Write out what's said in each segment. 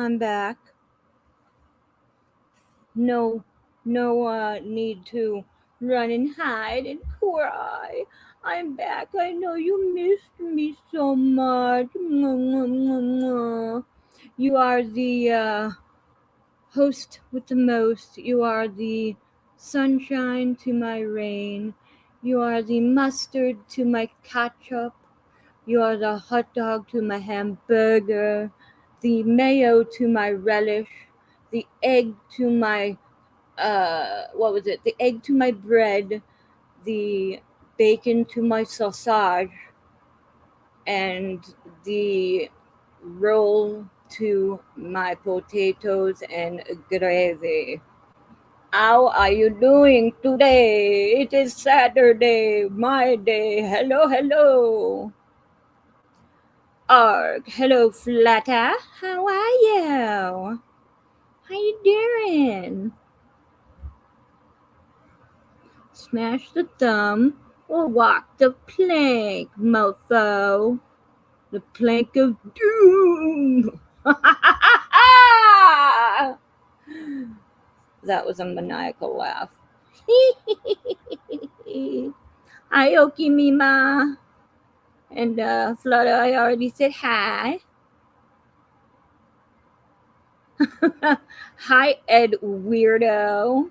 I'm back. No need to run and hide and cry. I'm back. I know you missed me so much. You are the host with the most. You are the sunshine to my rain. You are the mustard to my ketchup. You are the hot dog to my hamburger, the mayo to my relish, the egg to my the egg to my bread, the bacon to my sausage, and the roll to my potatoes and gravy. How are you doing today? It is Saturday, my day. Hello, hello. Arg, hello, Flutter. How are you? How you doing? Smash the thumb or walk the plank, mofo. The plank of doom. That was a maniacal laugh. Hi, Okimima. And Flutter, I already said hi. Hi, Ed Weirdo.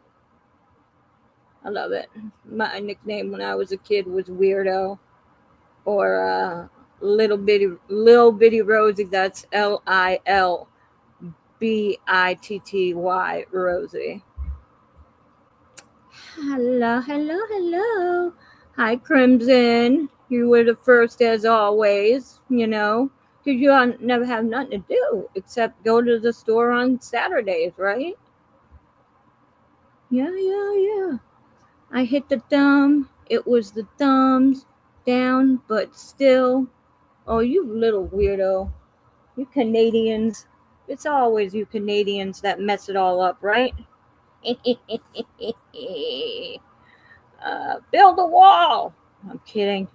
I love it. My nickname when I was a kid was Weirdo, or Little Bitty Rosie. That's LILBITTY Rosie. Hello. Hi, Crimson. You were the first as always, because you never have nothing to do except go to the store on Saturdays, right? Yeah. I hit the thumb. It was the thumbs down, but still. Oh, you little weirdo. You Canadians. It's always you Canadians that mess it all up, right? Build a wall. I'm kidding.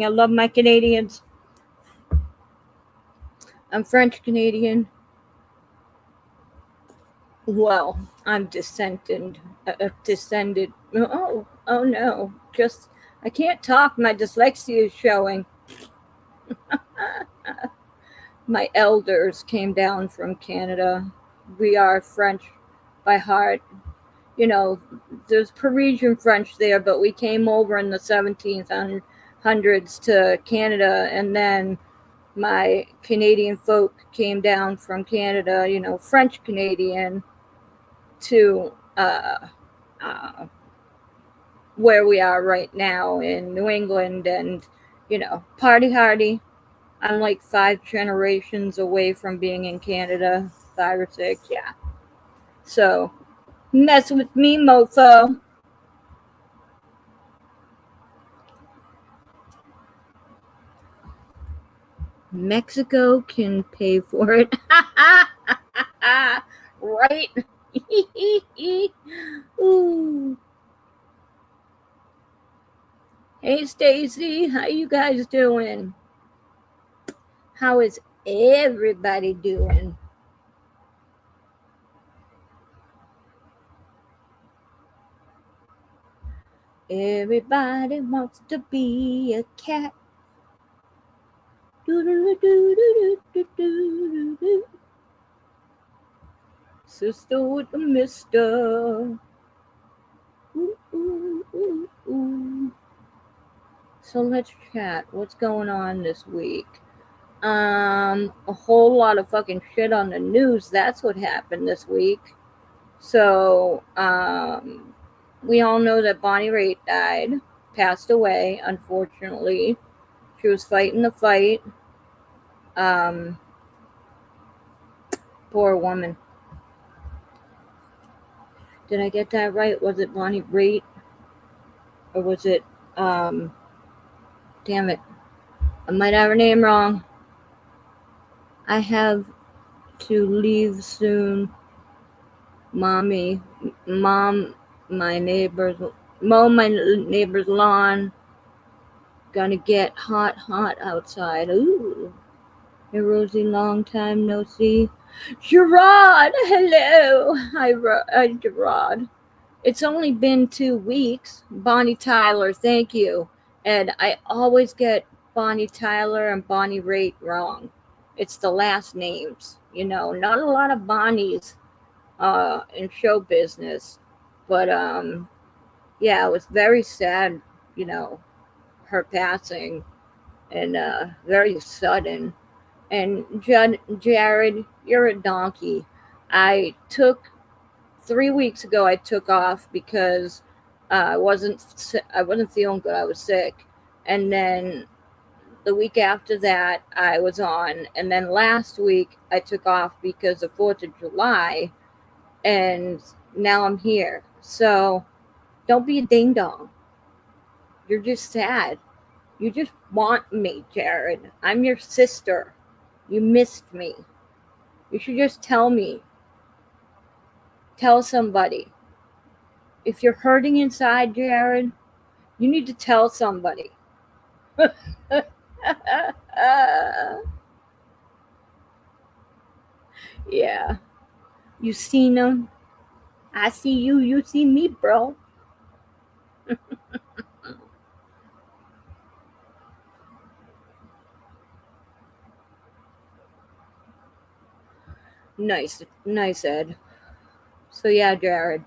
I love my Canadians. I'm French Canadian. Well, I'm descended. Oh no. I can't talk. My dyslexia is showing. My elders came down from Canada. We are French by heart. There's Parisian French there, but we came over in the 1700s to Canada, and then my Canadian folk came down from Canada, French Canadian, to where we are right now in New England, and, party hardy. I'm like 5 generations away from being in Canada, 5 or 6, yeah. So, mess with me, mofo. Mexico can pay for it. Right? Ooh. Hey, Stacy, how you guys doing? How is everybody doing? Everybody wants to be a cat. Sister with the mister. Ooh. So let's chat. What's going on this week? A whole lot of fucking shit on the news. That's what happened this week. So, we all know that Bonnie Raitt died, passed away, unfortunately. She was fighting the fight. Poor woman. Did I get that right? Was it Bonnie Raitt? Or was it, damn it. I might have her name wrong. I have to leave soon. Mom, my neighbor's lawn. Gonna get hot outside. Ooh. Hey, Rosie, long time no see. Gerard, hello. Hi, Gerard. It's only been 2 weeks. Bonnie Tyler, thank you. And I always get Bonnie Tyler and Bonnie Raitt wrong. It's the last names. Not a lot of Bonnies in show business. But yeah, it was very sad, you know, her passing and very sudden. And Jared, you're a donkey. I took 3 weeks ago. I took off because I wasn't feeling good. I was sick, and then the week after that I was on, and then last week I took off because of July 4th, and now I'm here. So don't be a ding dong. You're just sad. You just want me, Jared. I'm your sister. You missed me. You should just tell me. Tell somebody. If you're hurting inside, Jared, you need to tell somebody. Yeah. You seen them. I see you. You see me, bro. Nice. Nice, Ed. So, yeah, Jared.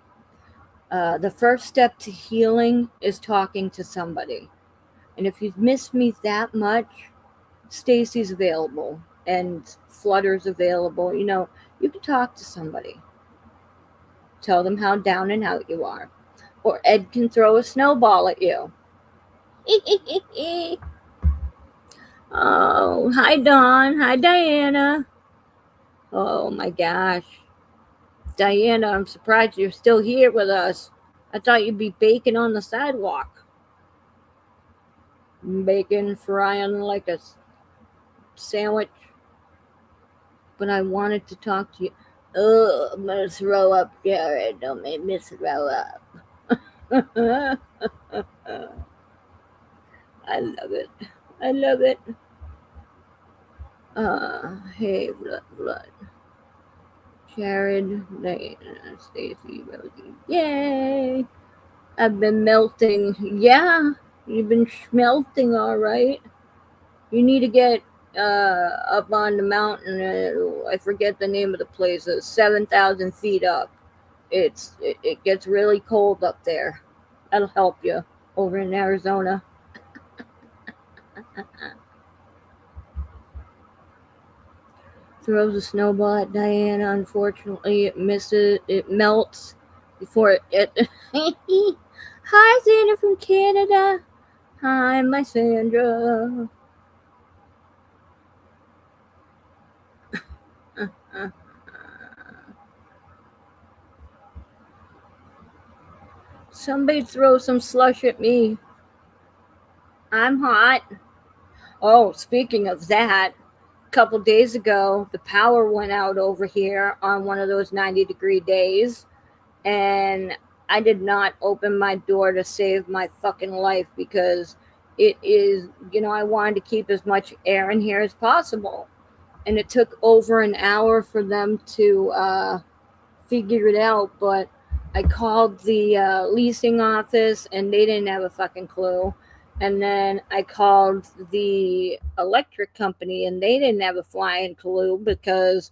The first step to healing is talking to somebody. And if you've missed me that much, Stacy's available and Flutter's available. You can talk to somebody. Tell them how down and out you are. Or Ed can throw a snowball at you. Oh, hi, Dawn. Hi, Diana. Oh, my gosh. Diana, I'm surprised you're still here with us. I thought you'd be baking on the sidewalk. Bacon frying like a sandwich. But I wanted to talk to you. Oh, I'm going to throw up, Jared. Don't make me throw up. I love it. I love it. Hey, blood. Jared, Diana, Stacy, Rosie. Yay! I've been melting. Yeah, you've been melting, all right. You need to get up on the mountain. I forget the name of the place. It's 7,000 feet up. It gets really cold up there. That'll help you over in Arizona. Throws a snowball at Diana. Unfortunately, it misses. It melts before it. Hi, Sandra from Canada. Hi, my Sandra. Somebody throw some slush at me. I'm hot. Oh, speaking of that, a couple days ago, the power went out over here on one of those 90-degree days, and I did not open my door to save my fucking life because it is, I wanted to keep as much air in here as possible. And it took over an hour for them to figure it out, but I called the leasing office and they didn't have a fucking clue. And then I called the electric company and they didn't have a flying clue because,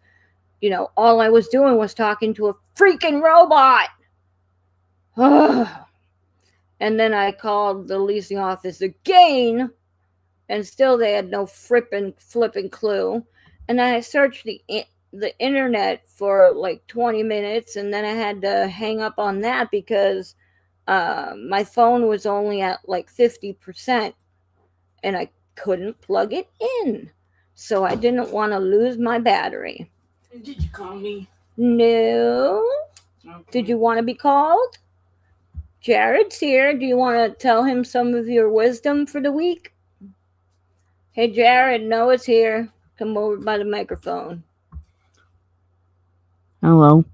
all I was doing was talking to a freaking robot. And then I called the leasing office again and still they had no flipping clue. And then I searched the internet for like 20 minutes and then I had to hang up on that because my phone was only at like 50% and I couldn't plug it in. So I didn't want to lose my battery. Did you call me? No. Okay. Did you want to be called? Jared's here. Do you want to tell him some of your wisdom for the week? Hey, Jared, Noah's here. Come over by the microphone. Hello.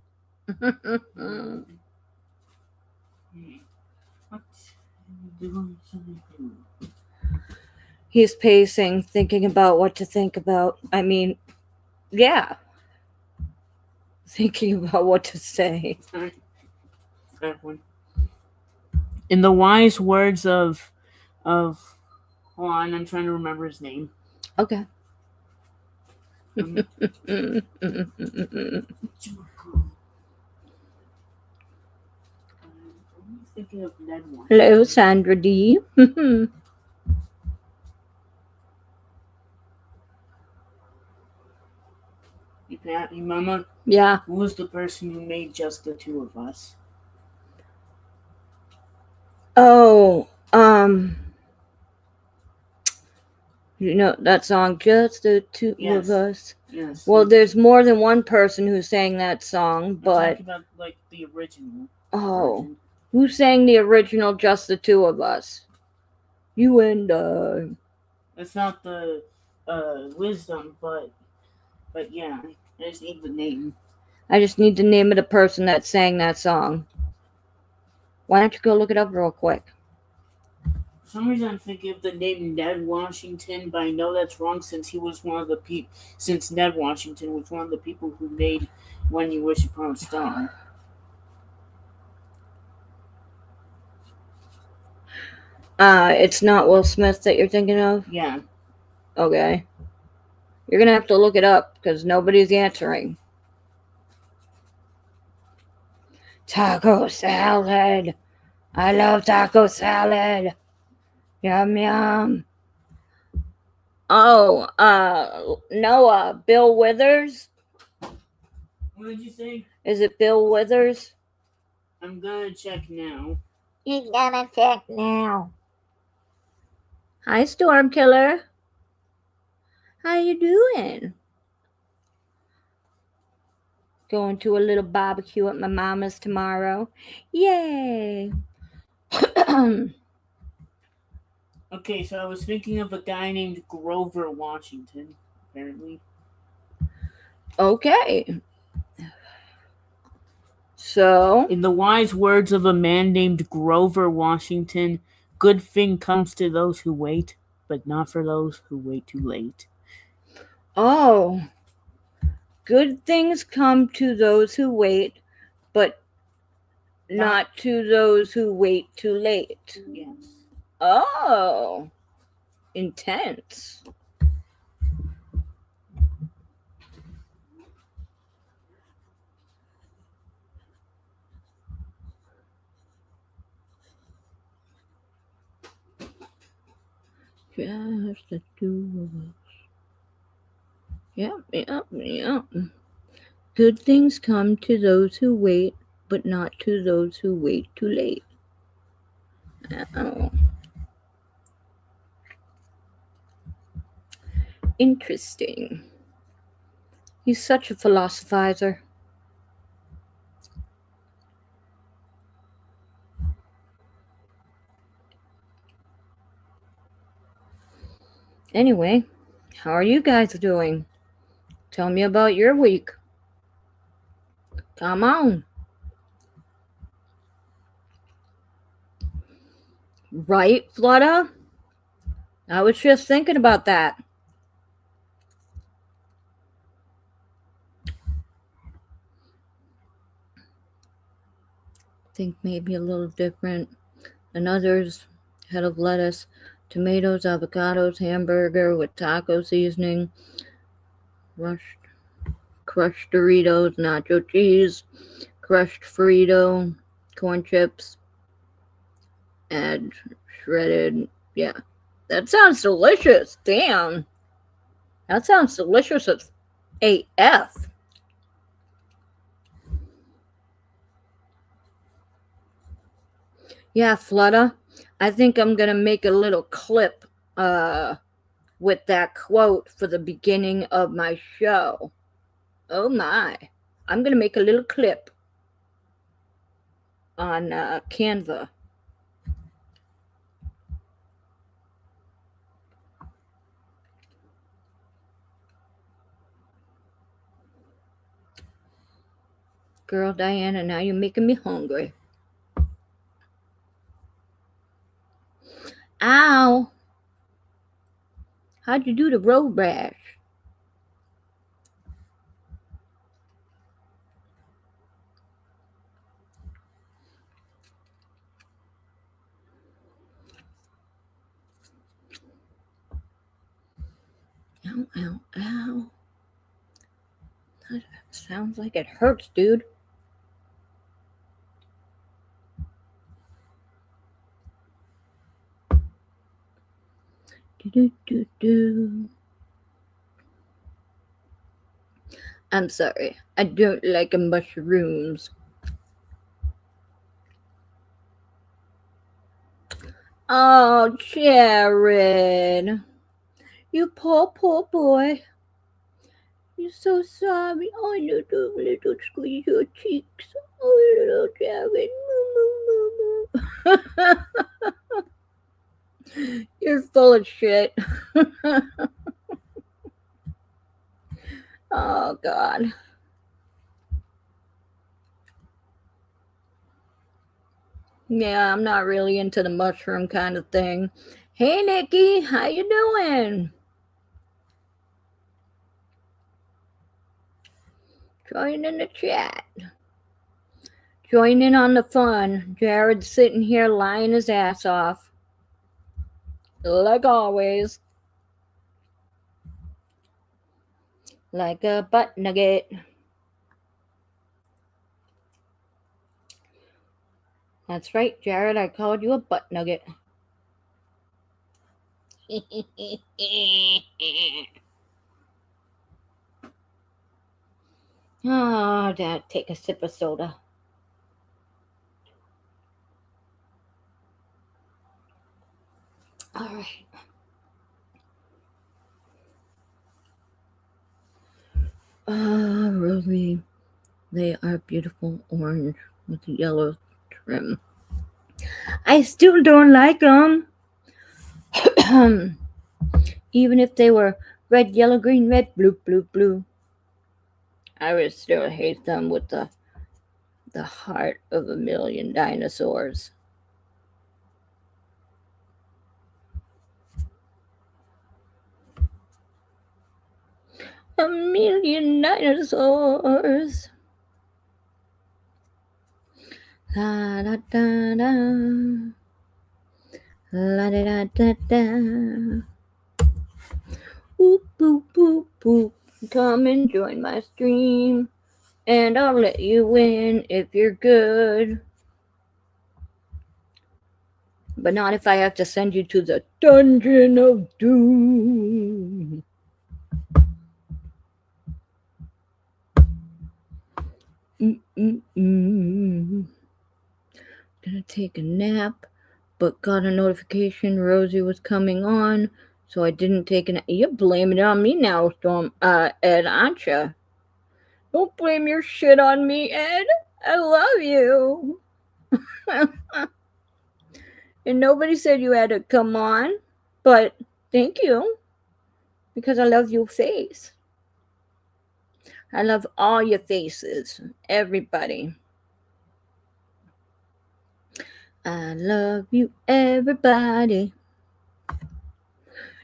He's pacing, thinking about what to think about. I mean, yeah. Thinking about what to say. That one. In the wise words of hold on, I'm trying to remember his name. Okay. Thinking of Ned one. Hello, Sandra D. Hey, Mama. Yeah. Who was the person who made Just the Two of Us? Oh, you know that song, Just the Two of Us? Yes. Well, there's more than one person who sang that song, but... I'm talking about, like, the original version. Who sang the original Just the Two of Us? You and I. It's not the Wisdom, but yeah, I just need the name. I just need the name of the person that sang that song. Why don't you go look it up real quick? For some reason, I'm thinking of the name Ned Washington, but I know that's wrong since he was one of the people. Since Ned Washington was one of the people who made When You Wish Upon a Star. It's not Will Smith that you're thinking of? Yeah. Okay. You're gonna have to look it up because nobody's answering. Taco salad. I love taco salad. Yum yum. Oh, Noah, Bill Withers? What did you say? Is it Bill Withers? I'm gonna check now. He's gonna check now. Hi, Storm Killer. How you doing? Going to a little barbecue at my mama's tomorrow. Yay! Okay, so I was thinking of a guy named Grover Washington, apparently. Okay. So, in the wise words of a man named Grover Washington, good thing comes to those who wait, but not for those who wait too late. Oh. Good things come to those who wait, but not to those who wait too late. Yes. Oh. Intense. Just the two of us. Yep. Good things come to those who wait, but not to those who wait too late. Oh. Interesting. He's such a philosophizer. Anyway, how are you guys doing? Tell me about your week. Come on. Right, Flutter? I was just thinking about that. Think maybe a little different than others. Head of lettuce, tomatoes, avocados, hamburger with taco seasoning, crushed Doritos, nacho cheese, crushed Frito, corn chips, add shredded. Yeah, that sounds delicious. Damn. That sounds delicious as AF. Yeah, Flutter. I think I'm going to make a little clip with that quote for the beginning of my show. Oh my. I'm going to make a little clip on Canva. Girl, Diana, now you're making me hungry. Ow. How'd you do the road rash? Ow, ow, ow. That sounds like it hurts, dude. Do. I'm sorry. I don't like mushrooms. Oh, Jared. You poor boy. You're so sorry. Oh, little squeeze your cheeks. Oh, little Jared. You're full of shit. Oh, God. Yeah, I'm not really into the mushroom kind of thing. Hey, Nikki, how you doing? Join in the chat. Join in on the fun. Jared's sitting here lying his ass off. Like always. Like a butt nugget. That's right, Jared. I called you a butt nugget. Oh, Dad, take a sip of soda. All right. Rosie, they are beautiful orange with yellow trim. I still don't like them. Even if they were red, yellow, green, red, blue. I would still hate them with the heart of a million dinosaurs. A million dinosaurs. La da da da. La da da da da. Boop boop boop boop. Come and join my stream, and I'll let you win if you're good. But not if I have to send you to the Dungeon of Doom. Gonna take a nap, but got a notification Rosie was coming on, so I didn't take a nap. You're blaming it on me now, Ed, aren't you? Don't blame your shit on me, Ed. I love you. And nobody said you had to come on, but thank you, because I love your face. I love all your faces, everybody. I love you, everybody.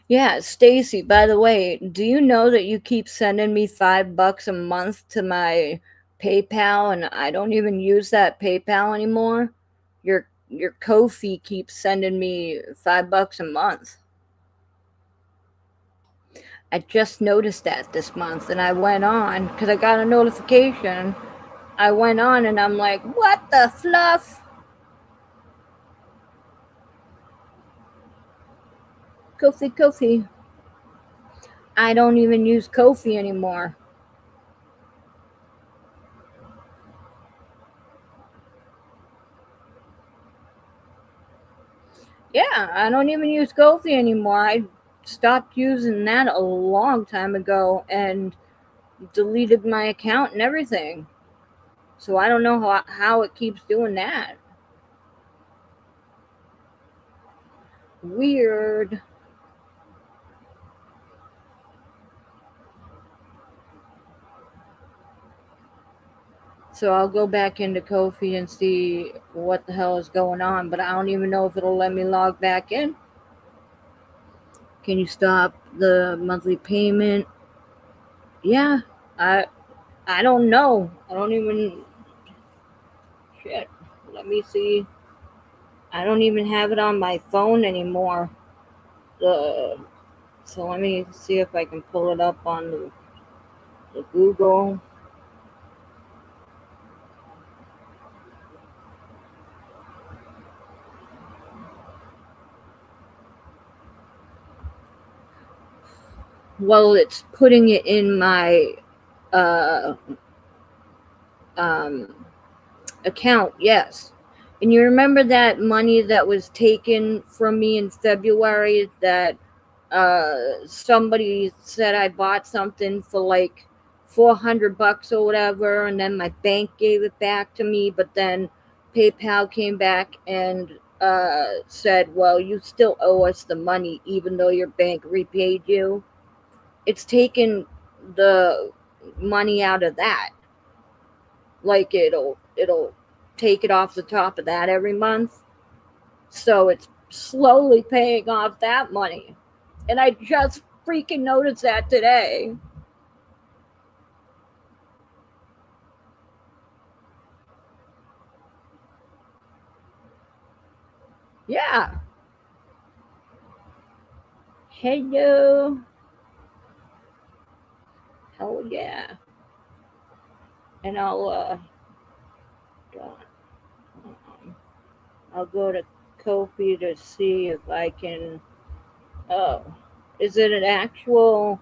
Yeah, Stacy, by the way, do you know that you keep sending me $5 a month to my PayPal, and I don't even use that PayPal anymore? Your Ko-fi keeps sending me $5 a month. I just noticed that this month, and I went on because I got a notification. I went on and I'm like, what the fluff? Ko-fi. I don't even use Ko-fi anymore. Yeah, I don't even use Ko-fi anymore. I stopped using that a long time ago and deleted my account and everything. So I don't know how it keeps doing that. Weird. So I'll go back into Ko-fi and see what the hell is going on, but I don't even know if it'll let me log back in. Can you stop the monthly payment? Yeah, I don't know. I don't even shit. Let me see. I don't even have it on my phone anymore. The So let me see if I can pull it up on the Google. Well, it's putting it in my uh, um, account, yes. And you remember that money that was taken from me in February that somebody said I bought something for like $400 or whatever, and then my bank gave it back to me, but then PayPal came back and said, well, you still owe us the money even though your bank repaid you. It's taken the money out of that. Like it'll take it off the top of that every month. So it's slowly paying off that money. And I just freaking noticed that today. Yeah. Hello. Hell yeah. And I'll go to Kofi to see if I can. Oh, is it an actual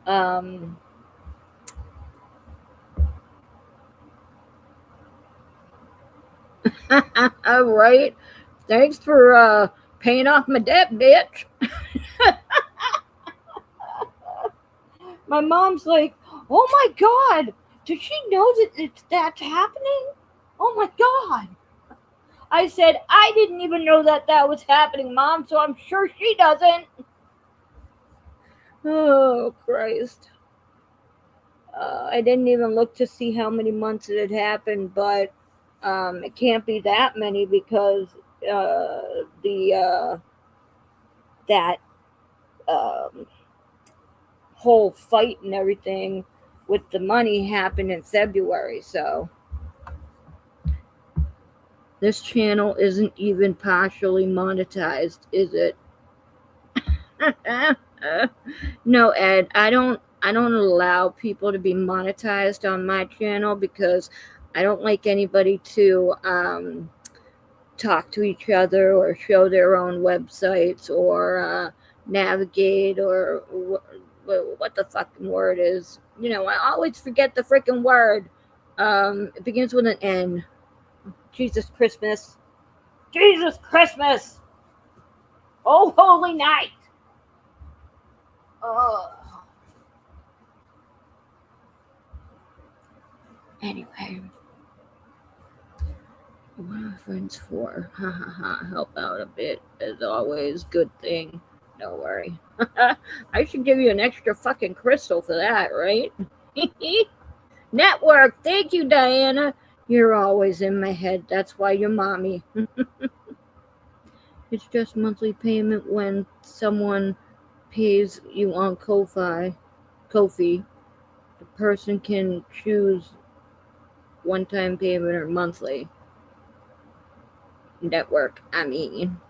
um right? Thanks for paying off my debt, bitch. My mom's like, "Oh my god, did she know that's happening? Oh my god." I said, "I didn't even know that was happening, Mom, so I'm sure she doesn't." Oh, Christ. I didn't even look to see how many months it had happened, but it can't be that many because the that um, whole fight and everything with the money happened in February. So this channel isn't even partially monetized, is it? No, Ed, I don't allow people to be monetized on my channel because I don't like anybody to talk to each other or show their own websites or navigate or what the fucking word is. I always forget the freaking word. It begins with an N. Jesus Christmas. Jesus Christmas. Oh, holy night. Oh. Anyway. What are friends for? Ha ha ha. Help out a bit. As always. Good thing. Don't worry. I should give you an extra fucking crystal for that, right? Network. Thank you, Diana. You're always in my head. That's why you're mommy. It's just monthly payment when someone pays you on Ko-fi. Ko-fi. The person can choose one-time payment or monthly. Network. I mean,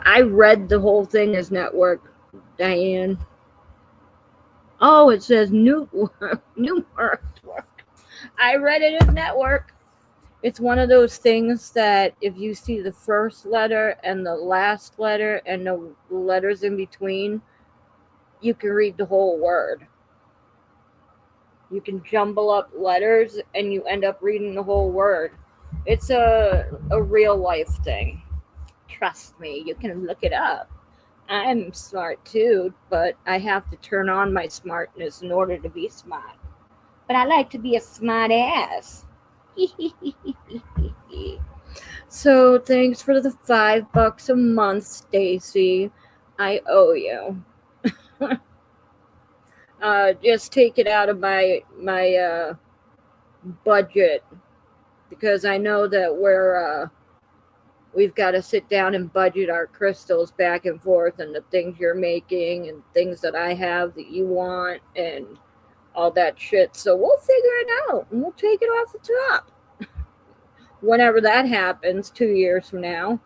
I read the whole thing as network, Diane. Oh, it says new work. I read it as network. It's one of those things that if you see the first letter and the last letter and the letters in between, you can read the whole word. You can jumble up letters and you end up reading the whole word. It's a real life thing. Trust me, you can look it up. I'm smart too, but I have to turn on my smartness in order to be smart. But I like to be a smart ass. So thanks for the $5 a month, Stacy. I owe you. Just take it out of my budget because I know that we're we've got to sit down and budget our crystals back and forth, and the things you're making and things that I have that you want and all that shit. So we'll figure it out and we'll take it off the top. Whenever that happens, 2 years from now.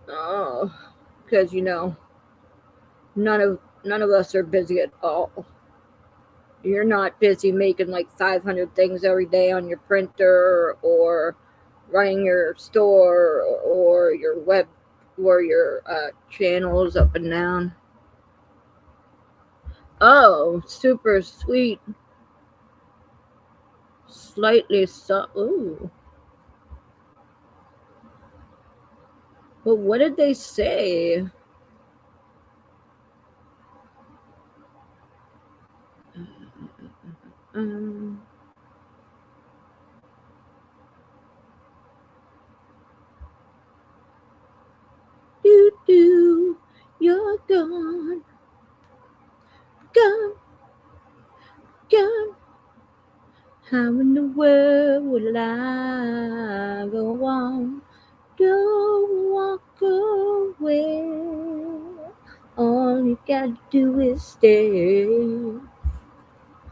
Oh, because none of us are busy at all. You're not busy making like 500 things every day on your printer or running your store or your web or your channels up and down. Oh, super sweet. Slightly so. Ooh. But what did they say? Um, do, you're gone, gone, gone. How in the world will I go on? Don't walk away. All you gotta do is stay.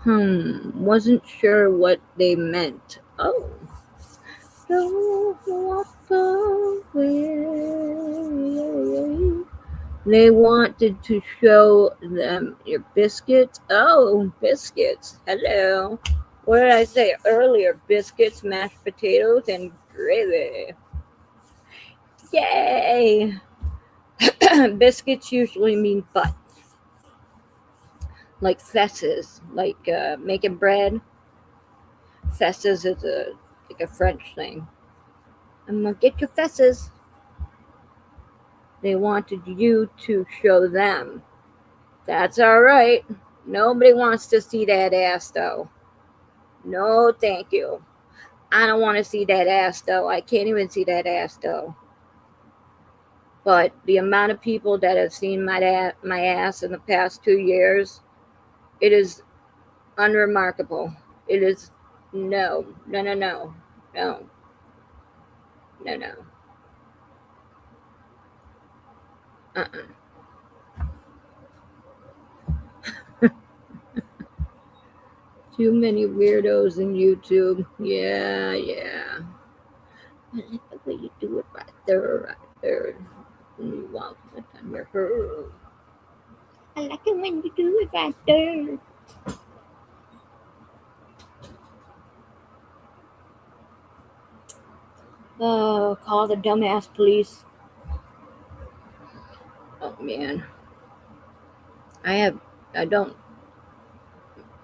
Wasn't sure what they meant. Oh. Don't walk away. They wanted to show them your biscuits. Oh, biscuits. Hello. What did I say earlier? Biscuits, mashed potatoes, and gravy. Yay! Biscuits usually mean butt. Like fesses, like making bread. Fesses is like a French thing. I'm gonna get your fesses. They wanted you to show them. That's all right. Nobody wants to see that ass, though. No, thank you. I don't want to see that ass, though. I can't even see that ass, though. But the amount of people that have seen my ass in the past 2 years, it is unremarkable. It is no. Too many weirdos in YouTube. Yeah. I like the way you do it right there. When you walk on your hair. I like it when you do it right there. Oh, call the dumbass police. Oh man.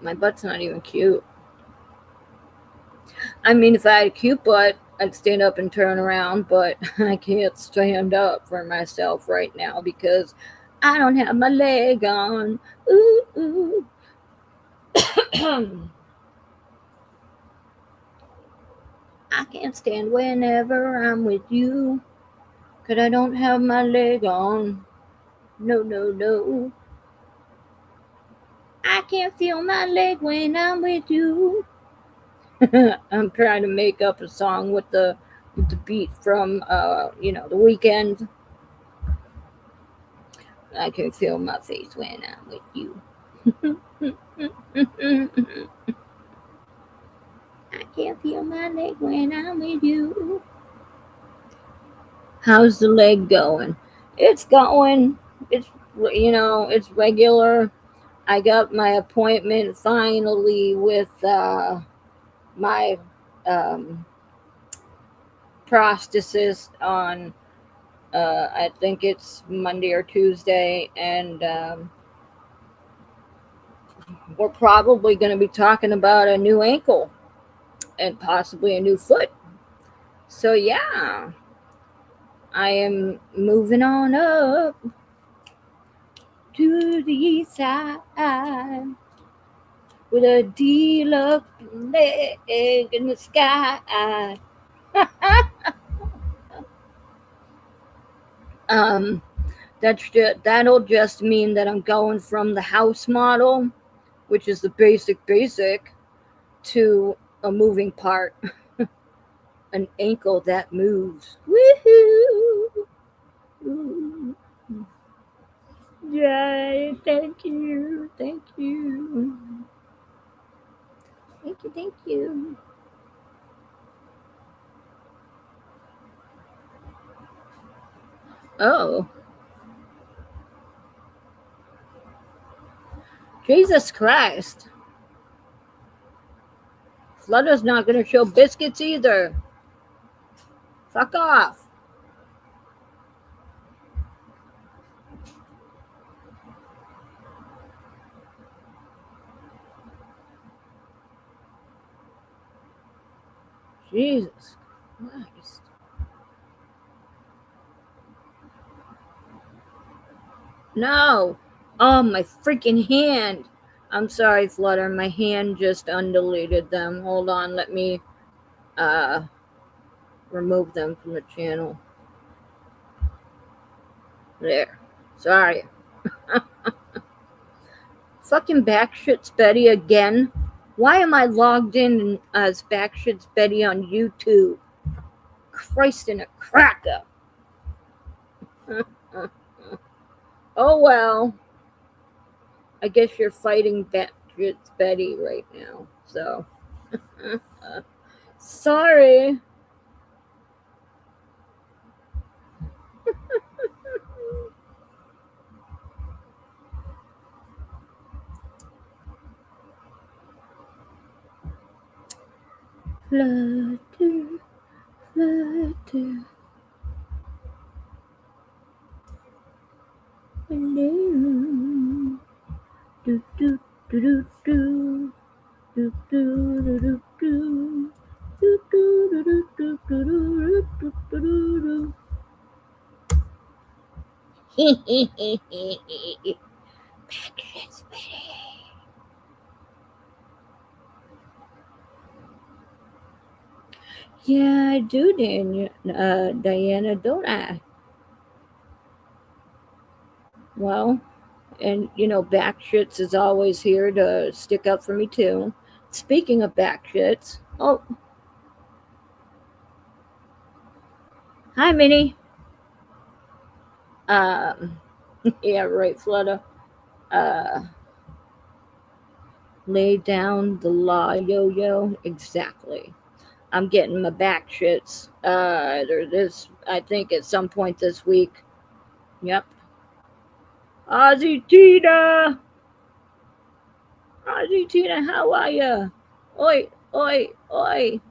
My butt's not even cute. I mean, if I had a cute butt, I'd stand up and turn around, but I can't stand up for myself right now because I don't have my leg on. Ooh. I can't stand whenever I'm with you, 'cause I don't have my leg on. No. I can't feel my leg when I'm with you. I'm trying to make up a song with the beat from The Weekend. I can feel my face when I'm with you. I can't feel my leg when I'm with you. How's the leg going? It's going. It's regular. I got my appointment finally with my prosthetist on I think it's Monday or Tuesday, and we're probably going to be talking about a new ankle and possibly a new foot. So yeah, I am moving on up to the east side with a deluxe leg in the sky. That'll just mean that I'm going from the house model, which is the basic, to a moving part. An ankle that moves. Woohoo! Ooh. Yay, thank you. Thank you. Thank you, thank you. Oh. Jesus Christ. Flutter's not going to show biscuits either. Fuck off. Jesus Christ. No. Oh, my freaking hand. I'm sorry, Flutter. My hand just undeleted them. Hold on. Let me remove them from the channel. There. Sorry. Fucking Backshit's Betty again. Why am I logged in as Backshit's Betty on YouTube? Christ in a cracker. Oh well. I guess you're fighting Backshit's Betty right now. So. Sorry. Flutter, flutter. Hello. Do do do do do. Do do do do do. Do do do do do do do do do. Backshit's Betty. Yeah, I do, Diana, don't I? Well, and you know, Backshits is always here to stick up for me too. Speaking of Backshits, oh, hi, Minnie. Yeah, right, Flutter. Lay down the law, yo-yo. Exactly. I'm getting my Backshits. There's this, I think, at some point this week. Yep. Ozzy Tina! Ozzy Tina, how are ya? Oi, oi, oi.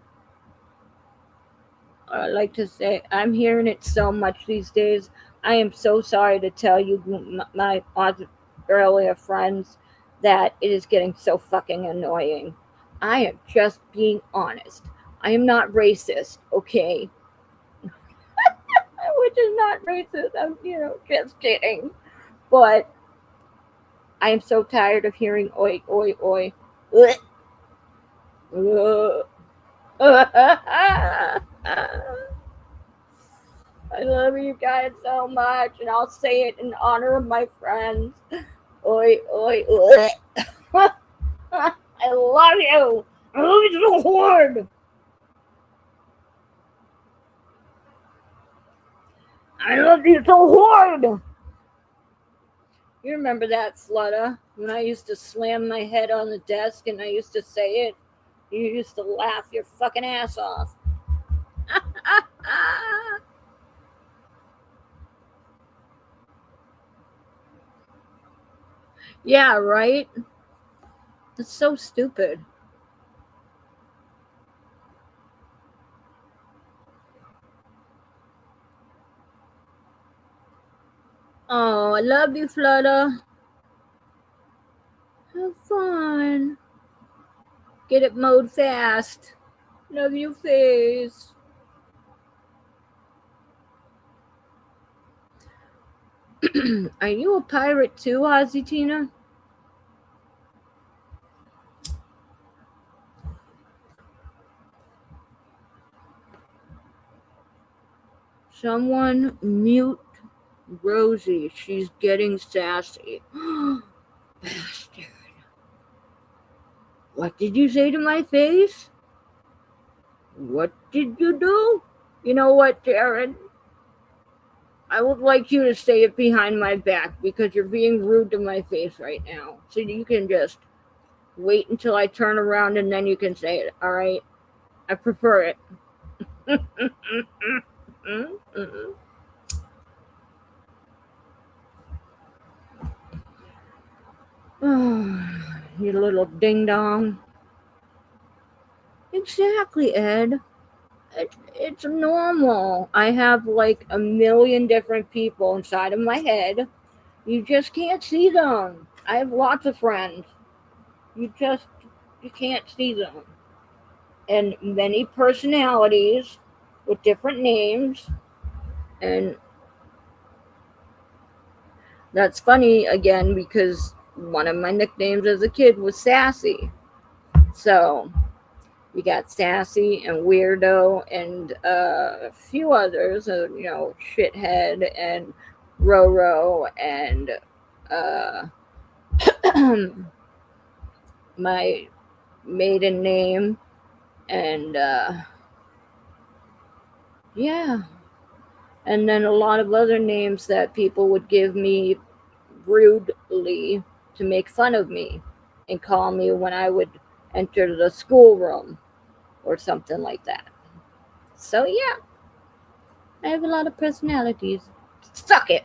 I like to say, I'm hearing it so much these days. I am so sorry to tell you, my earlier friends, that it is getting so fucking annoying. I am just being honest. I am not racist, okay? Which is not racist. I'm, just kidding. But I am so tired of hearing oi, oi, oi. I love you guys so much, and I'll say it in honor of my friends. Oi, oi, oi. I love you. I love you so hard. I love you so hard. You remember that, Flutter? When I used to slam my head on the desk and I used to say it? You used to laugh your fucking ass off. Yeah, right? It's so stupid. Oh, I love you, Flutter. Have fun. Get it mowed fast. Love you, face. Are you a pirate too, Ozzy Tina? Someone mute Rosie. She's getting sassy. Bastard. What did you say to my face? What did you do? You know what, Jared? I would like you to say it behind my back because you're being rude to my face right now. So you can just wait until I turn around and then you can say it, alright? I prefer it. You little ding dong. Exactly, Ed. It's normal. I have like a million different people inside of my head. You just can't see them. I have lots of friends. You can't see them. And many personalities with different names. And that's funny again because one of my nicknames as a kid was Sassy. So you got Sassy and Weirdo and a few others, Shithead and Roro and uh, my maiden name. And yeah, and then a lot of other names that people would give me rudely to make fun of me and call me when I would enter the schoolroom or something like that. So yeah, I have a lot of personalities. Suck it.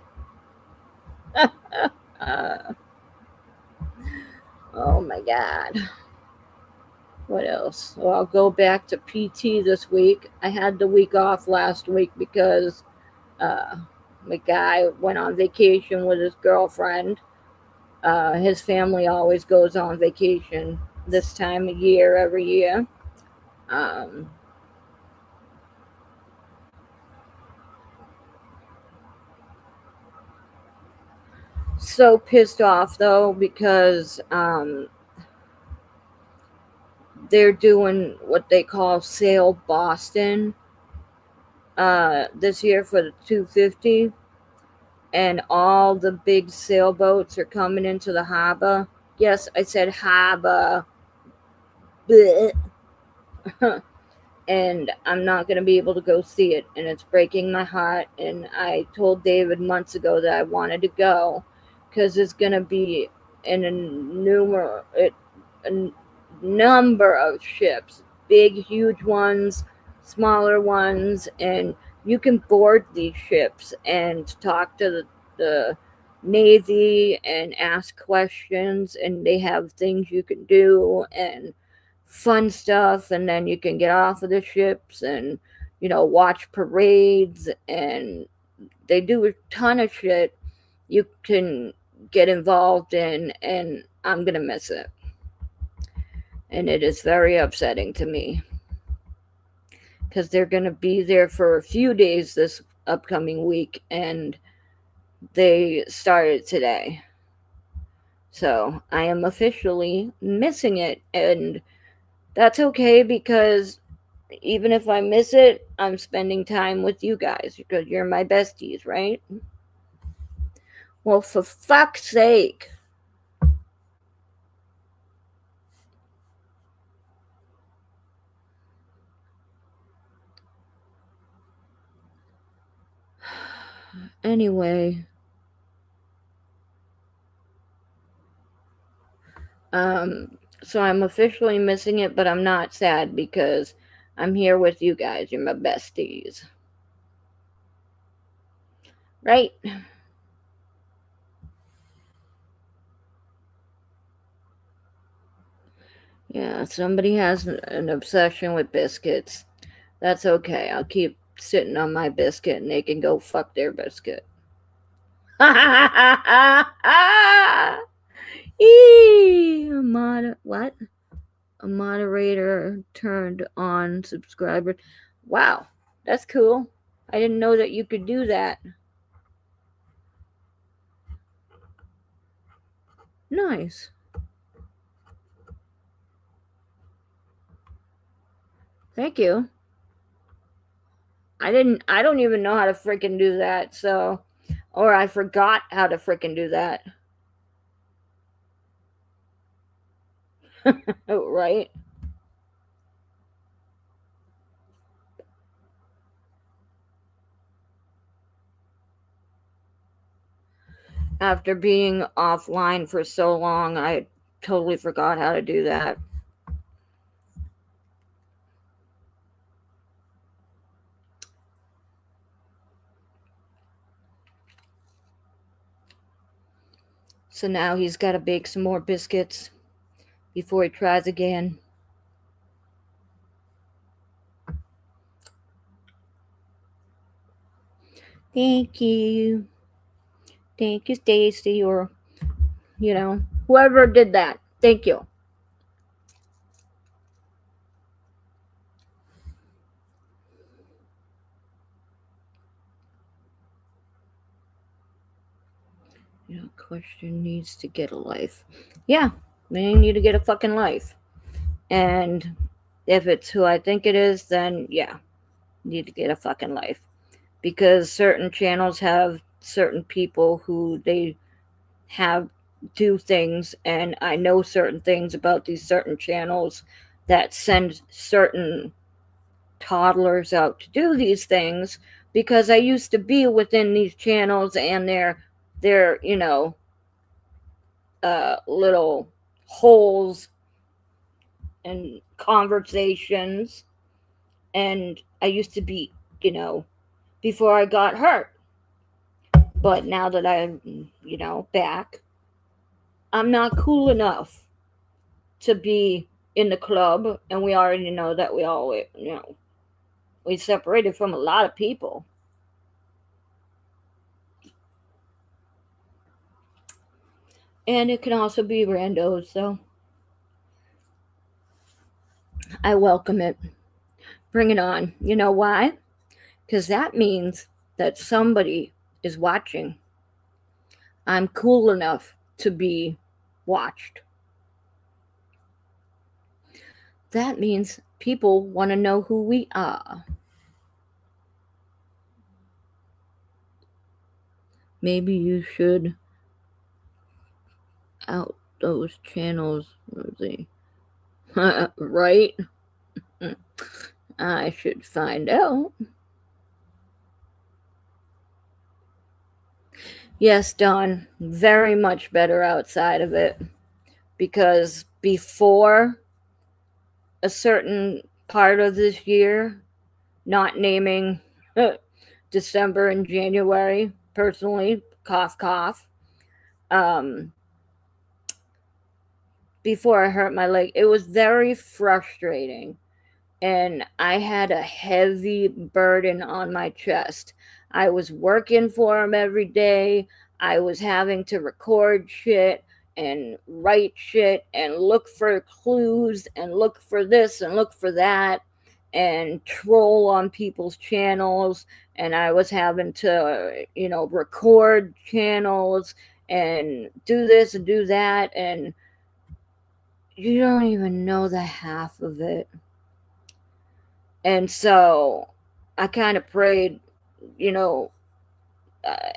uh, oh my god. What else? Well, I'll go back to PT this week. I had the week off last week because uh, my guy went on vacation with his girlfriend. His family always goes on vacation this time of year every year. Um, so pissed off though because they're doing what they call Sail Boston this year for the 250, and all the big sailboats are coming into the harbor. Yes, I said harbor. And I'm not going to be able to go see it, and it's breaking my heart. And I told David months ago that I wanted to go because it's going to be in a number of ships, big, huge ones, smaller ones, and you can board these ships and talk to the Navy and ask questions, and they have things you can do and fun stuff, and then you can get off of the ships and watch parades, and they do a ton of shit you can get involved in, and I'm gonna miss it, and it is very upsetting to me because they're gonna be there for a few days this upcoming week, and they started today, so I am officially missing it, and that's okay because even if I miss it, I'm spending time with you guys because you're my besties, right? Well, for fuck's sake. Anyway, so I'm officially missing it, but I'm not sad because I'm here with you guys. You're my besties. Right? Yeah, somebody has an obsession with biscuits. That's okay. I'll keep sitting on my biscuit and they can go fuck their biscuit. What? A moderator turned on subscriber. Wow, that's cool. I didn't know that you could do that. Nice. Thank you. I don't even know how to freaking do that, so or I forgot how to freaking do that. Right? After being offline for so long, I totally forgot how to do that. So now he's got to bake some more biscuits before he tries again. Thank you. Thank you, Stacy, or, whoever did that. Thank you. Question needs to get a life. Yeah, they need to get a fucking life. And if it's who I think it is, then yeah, need to get a fucking life. Because certain channels have certain people who they have do things, and I know certain things about these certain channels that send certain toddlers out to do these things, because I used to be within these channels and their little holes and conversations, and I used to be, before I got hurt. But now that I'm, back, I'm not cool enough to be in the club, and we already know that we always, we separated from a lot of people. And it can also be randos, so I welcome it. Bring it on. You know why? Because that means that somebody is watching. I'm cool enough to be watched. That means people want to know who we are. Maybe you should out those channels, Rosie. Right? I should find out. Yes, Don, very much better outside of it. Because before a certain part of this year, not naming December and January, personally, cough, cough, um, before I hurt my leg, it was very frustrating. And I had a heavy burden on my chest. I was working for him every day. I was having to record shit and write shit and look for clues and look for this and look for that and troll on people's channels. And I was having to, record channels and do this and do that. And you don't even know the half of it. And so I kind of prayed, you know,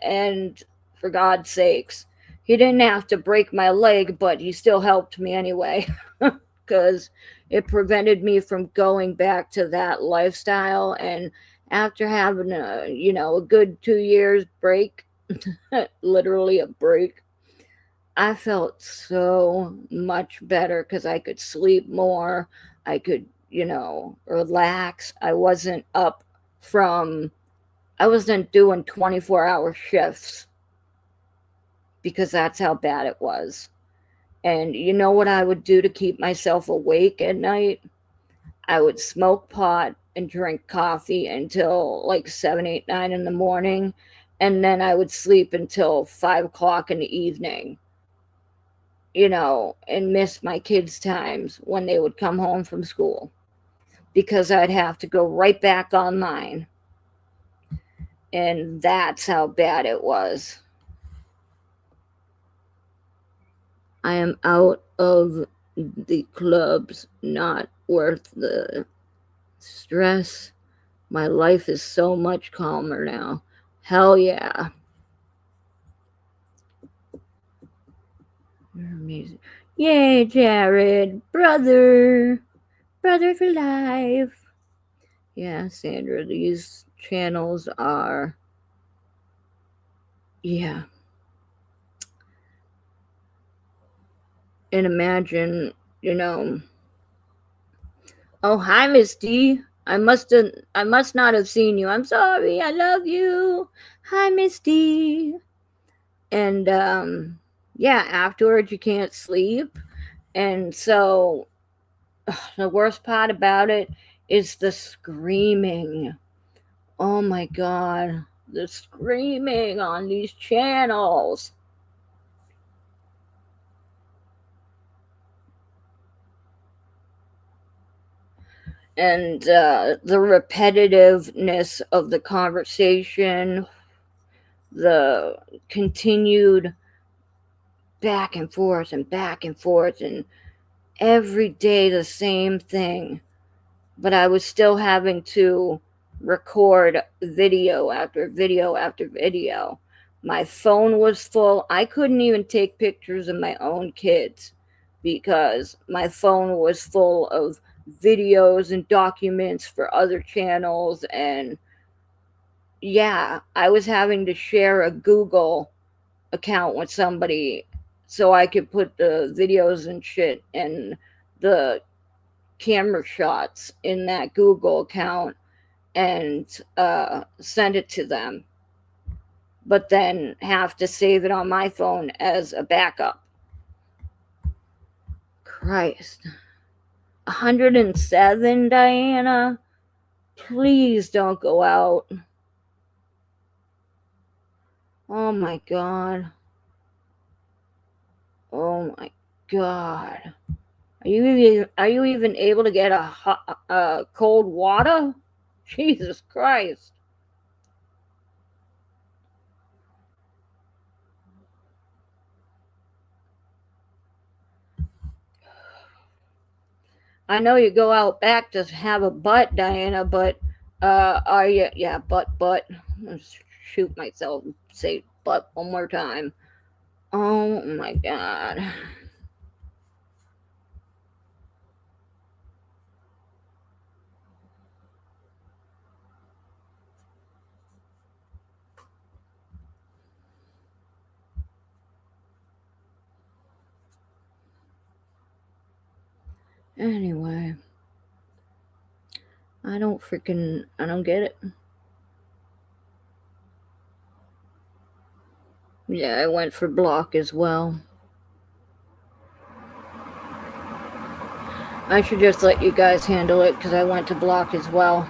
and for God's sakes, he didn't have to break my leg, but he still helped me anyway, because it prevented me from going back to that lifestyle. And after having a good 2 years break, literally a break, I felt so much better because I could sleep more. I could, relax. I wasn't doing 24-hour shifts because that's how bad it was. And you know what I would do to keep myself awake at night? I would smoke pot and drink coffee until like 7, 8, 9 in the morning. And then I would sleep until 5 o'clock in the evening, and miss my kids' times when they would come home from school because I'd have to go right back online. And that's how bad it was. I am out of the clubs, not worth the stress. My life is so much calmer now. Hell yeah. You're amazing. Yay, Jared. Brother for life. Yeah, Sandra, these channels are, yeah, and imagine, oh, hi, Miss D. I must not have seen you. I'm sorry. I love you. Hi, Miss D. And yeah, afterwards you can't sleep. And so the worst part about it is the screaming. Oh my god, the screaming on these channels. And the repetitiveness of the conversation, the continued back and forth and back and forth, and every day the same thing. But I was still having to record video after video after video. My phone was full. I couldn't even take pictures of my own kids because my phone was full of videos and documents for other channels. And yeah, I was having to share a Google account with somebody so I could put the videos and shit and the camera shots in that Google account and send it to them, but then have to save it on my phone as a backup. Christ. 107, Diana? Please don't go out. Oh my god. Oh my god. Are you even able to get a cold water? Jesus Christ. I know you go out back to have a butt, Diana, but are you? Yeah, butt. Let's shoot myself and say butt one more time. Oh my god. Anyway, I don't get it. Yeah, I went for block as well. I should just let you guys handle it because I went to block as well.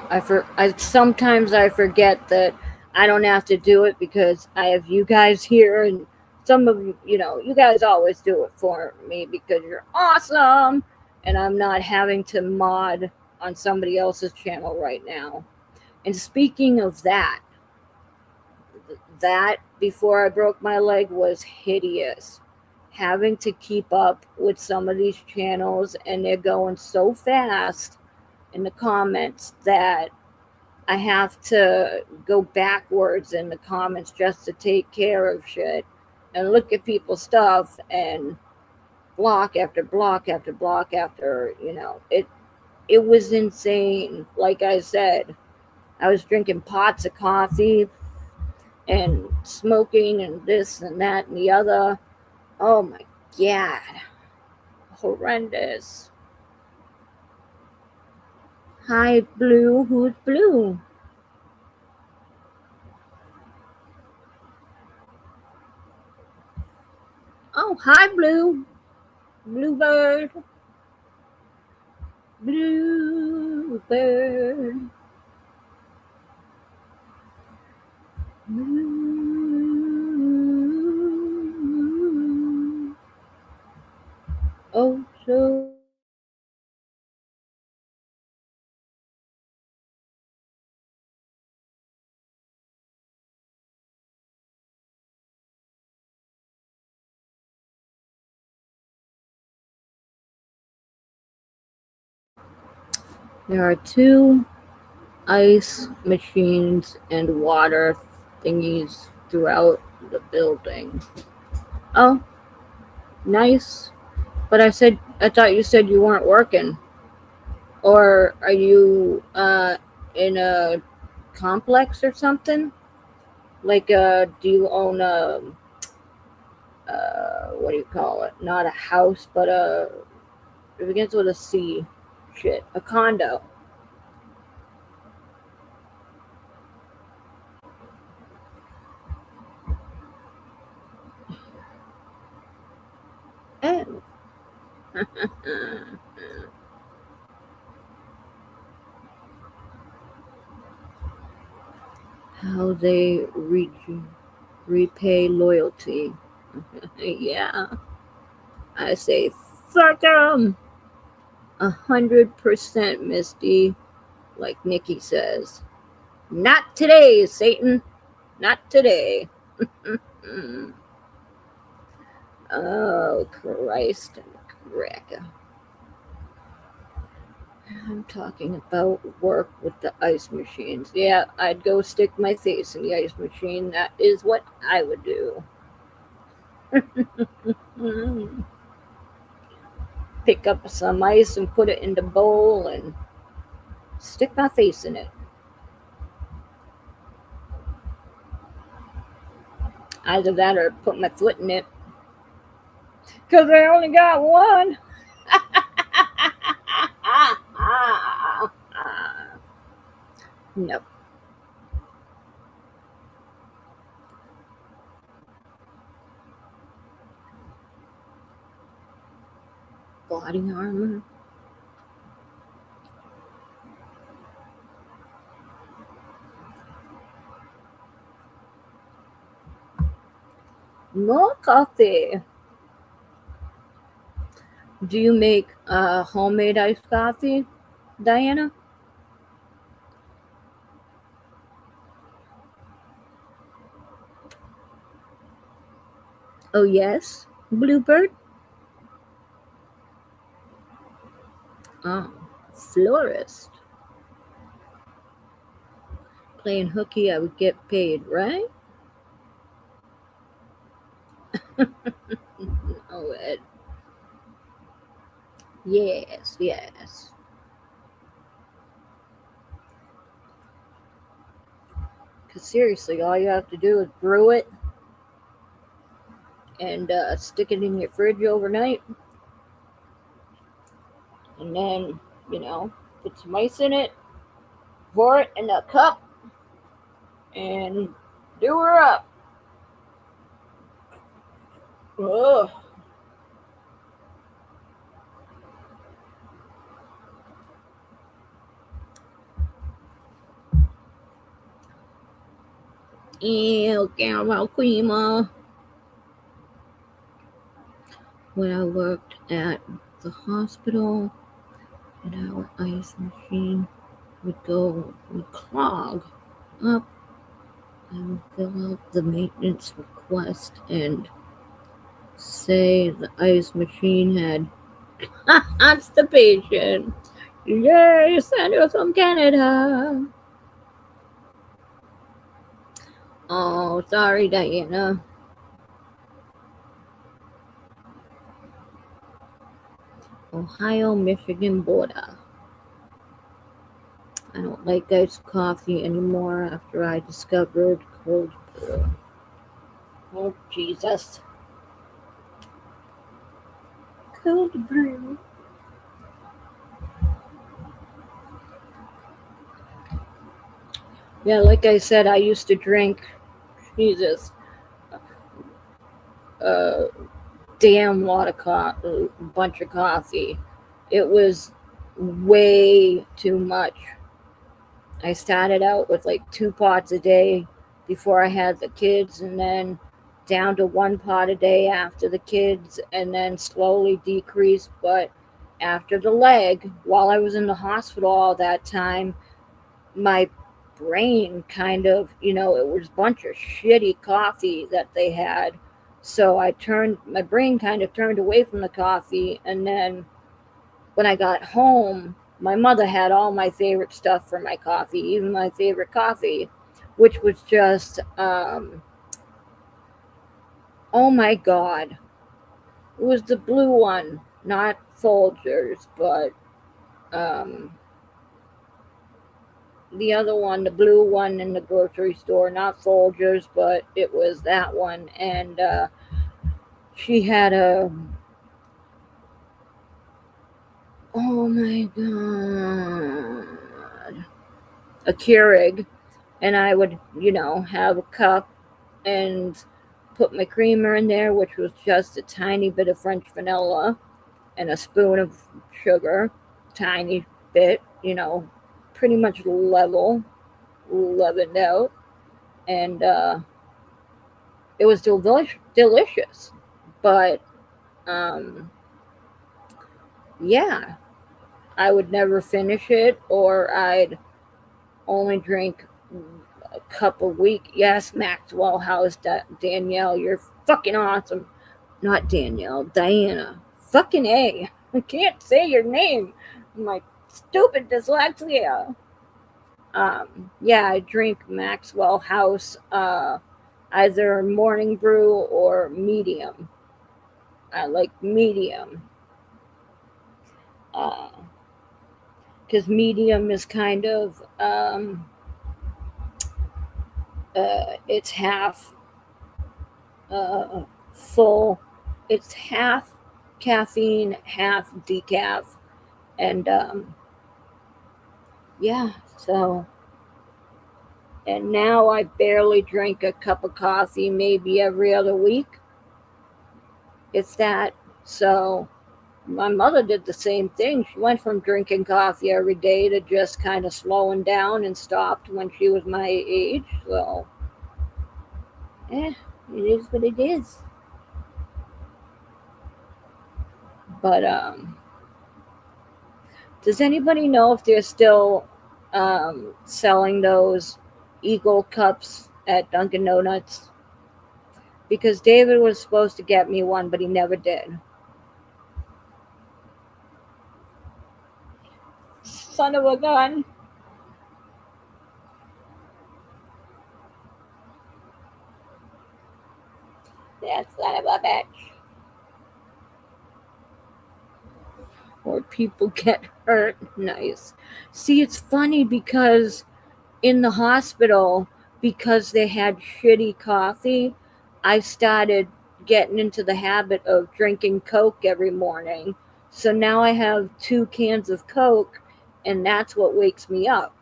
Sometimes I forget that I don't have to do it because I have you guys here, and some of you, you guys always do it for me because you're awesome, and I'm not having to mod on somebody else's channel right now. And speaking of that before I broke my leg was hideous. Having to keep up with some of these channels, and they're going so fast in the comments that I have to go backwards in the comments just to take care of shit and look at people's stuff and block after block after block after, it was insane. Like I said, I was drinking pots of coffee and smoking and this and that and the other. Oh my god. Horrendous. Hi, Blue. Who's Blue? Oh, hi, Blue. Bluebird. Bluebird. Blue. Oh, so there are two ice machines and water thingies throughout the building. Oh, nice. But I thought you said you weren't working. Or are you in a complex or something? Like, do you own what do you call it? Not a house, but it begins with a C. Shit, a condo. Oh. How they repay loyalty. Yeah, I say fuck 'em. 100%, Misty, like Nikki says. Not today, Satan. Not today. Oh, Christ and cracker. I'm talking about work with the ice machines. Yeah, I'd go stick my face in the ice machine. That is what I would do. Pick up some ice and put it in the bowl and stick my face in it. Either that or put my foot in it. Because I only got one. No. Body armor. More coffee. Do you make homemade iced coffee, Diana? Oh, yes. Bluebird? Oh, florist. Playing hooky, I would get paid, right? Oh, Ed. Yes, yes. Because seriously, all you have to do is brew it and stick it in your fridge overnight. And then, put some ice in it, pour it in a cup, and do her up. Ugh. Ew, caramel creamer. When I worked at the hospital, and our ice machine would clog up, I would fill out the maintenance request and say the ice machine had constipation. Yay, send her from Canada. Oh, sorry, Diana. Ohio-Michigan border. I don't like iced coffee anymore after I discovered cold brew. Oh, Jesus. Cold brew. Yeah, like I said, I used to drink, Jesus, a damn lot of bunch of coffee. It was way too much. I started out with like 2 pots a day before I had the kids, and then down to 1 pot a day after the kids, and then slowly decreased. But after the leg, while I was in the hospital all that time, my brain kind of, it was a bunch of shitty coffee that they had. So my brain kind of turned away from the coffee. And then when I got home, my mother had all my favorite stuff for my coffee, even my favorite coffee, which was just, oh my God. It was the blue one, not Folgers, but the other one, the blue one in the grocery store, not Folgers, but it was that one. And She had oh my god, a Keurig, and I would, have a cup and put my creamer in there, which was just a tiny bit of French vanilla and a spoon of sugar, tiny bit, pretty much leavened out, and it was delicious. But um, yeah, I would never finish it, or I'd only drink a cup a week. Yes, Maxwell House, Danielle, you're fucking awesome. Not Danielle, Diana. Fucking A. I can't say your name. My stupid dyslexia. Yeah, I drink Maxwell House, either morning brew or medium. I like medium. Because medium is kind of, it's half uh, full. It's half caffeine, half decaf, and yeah. So, and now I barely drink a cup of coffee, maybe every other week. It's that. So, my mother did the same thing. She went from drinking coffee every day to just kind of slowing down and stopped when she was my age. So, it is what it is. But does anybody know if they're still selling those Eagle cups at Dunkin' Donuts? Because David was supposed to get me one, but he never did. Son of a gun. That son of a bitch. Or people get hurt. Nice. See, it's funny because in the hospital, because they had shitty coffee, I started getting into the habit of drinking Coke every morning. So now I have 2 cans of Coke, and that's what wakes me up.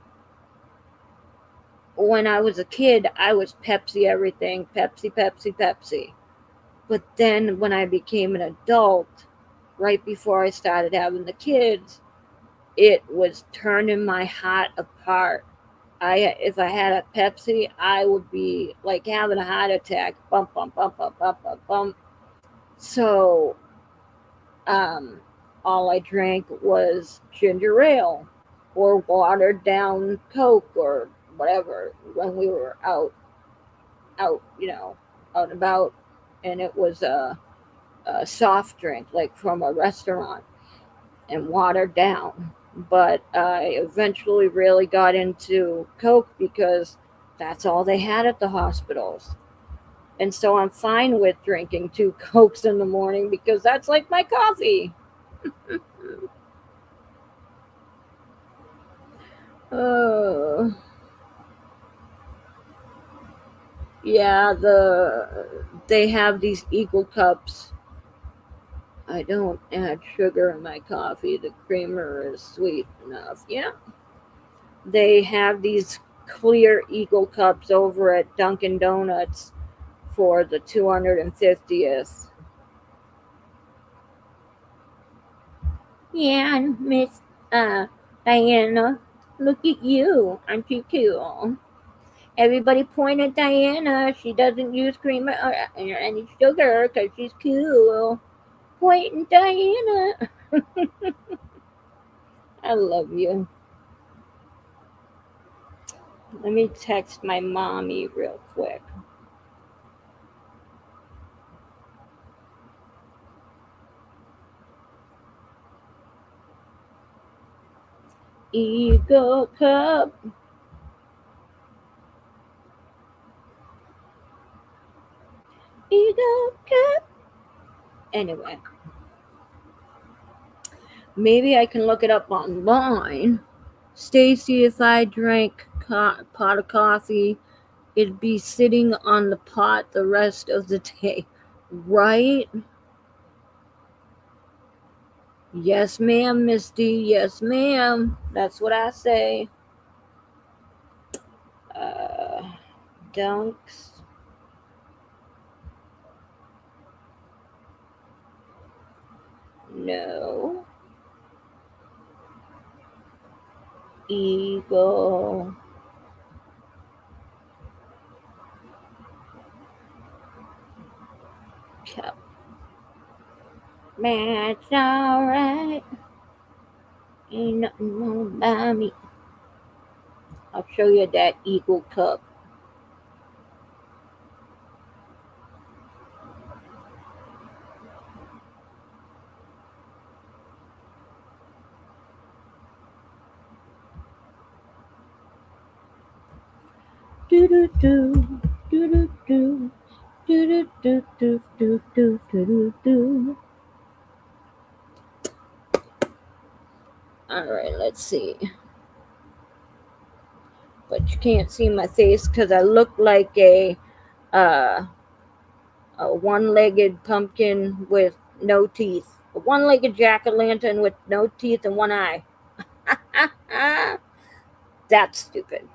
When I was a kid, I was Pepsi everything, Pepsi, Pepsi, Pepsi. But then when I became an adult, right before I started having the kids, it was turning my heart apart. If I had a Pepsi, I would be like having a heart attack. Bump, bump, bump, bump, bump, bump, bump. So, um, all I drank was ginger ale or watered down Coke or whatever when we were out, out and about, and it was a soft drink like from a restaurant and watered down. But I eventually really got into Coke because that's all they had at the hospitals. And so I'm fine with drinking 2 Cokes in the morning because that's like my coffee. Oh, yeah, they have these Eagle cups. I don't add sugar in my coffee. The creamer is sweet enough. Yeah. They have these clear Eagle cups over at Dunkin' Donuts for the 250th. Yeah, Miss uh, Diana, look at you. Aren't you cool? Everybody point at Diana. She doesn't use creamer or any sugar because she's cool. Point at Diana. I love you. Let me text my mommy real quick. Eagle cup. Eagle cup. Anyway, maybe I can look it up online. Stacy, if I drank pot of coffee, it'd be sitting on the pot the rest of the day. Right? Yes, ma'am, Misty. Yes, ma'am. That's what I say. Uh, Dunks. No. Eagle. Cup. Man, it's alright. Ain't nothing wrong about me. I'll show you that eagle cup. Do do do. Do do do. Do do do do do do do do. Alright, let's see. But you can't see my face because I look like uh, a one-legged pumpkin with no teeth. A one-legged jack-o'-lantern with no teeth and one eye. That's stupid.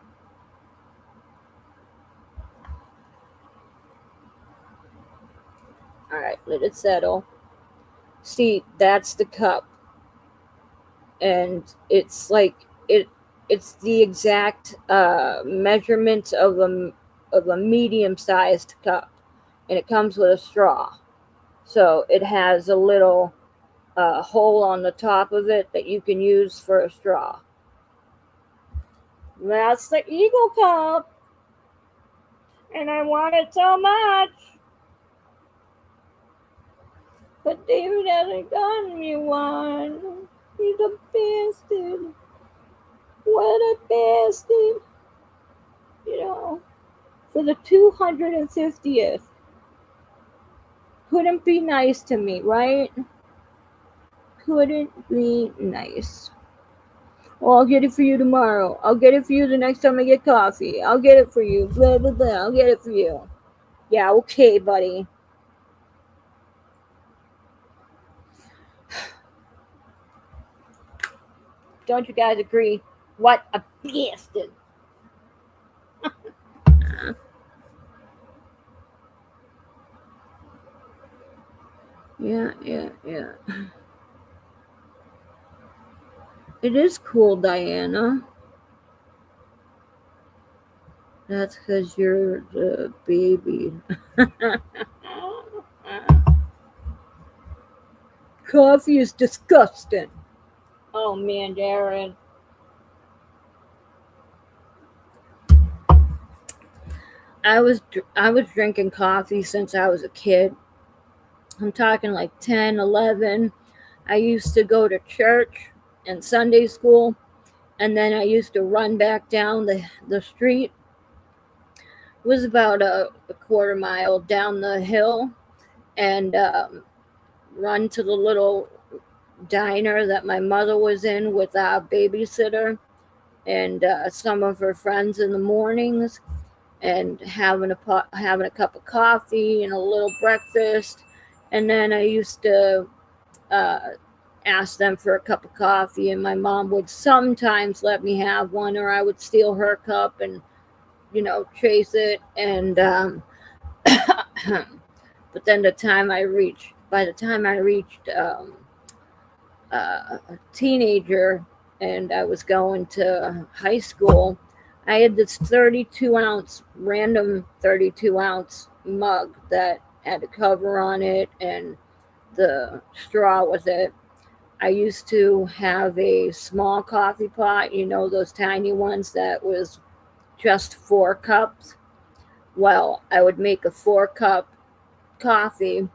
Alright, let it settle. See, that's the cup. And it's like it's the exact measurement of a medium-sized cup. And it comes with a straw. So it has a little hole on the top of it that you can use for a straw. That's the Eagle Cup. And I want it so much. But David hasn't gotten me one. He's a bastard. What a bastard. You know, for the 250th. Couldn't be nice to me, right? Couldn't be nice. Well, I'll get it for you tomorrow. I'll get it for you the next time I get coffee. I'll get it for you. Blah, blah, blah. I'll get it for you. Yeah, okay, buddy. Don't you guys agree? What a bastard. Yeah. It is cool, Diana. That's because you're the baby. Coffee is disgusting. Oh man, Darren. I was drinking coffee since I was a kid. I'm talking like 10, 11. I used to go to church and Sunday school, and then I used to run back down the street. It was about a quarter mile down the hill, and run to the little diner that my mother was in with our babysitter and some of her friends in the mornings, and having a cup of coffee and a little breakfast. And then I used to uh, ask them for a cup of coffee, and my mom would sometimes let me have one, or I would steal her cup and chase it. And but then by the time I reached a teenager and I was going to high school, I had this 32 ounce mug that had a cover on it, and the straw was it. I used to have a small coffee pot, those tiny ones that was just 4 cups. Well, I would make a 4 cup coffee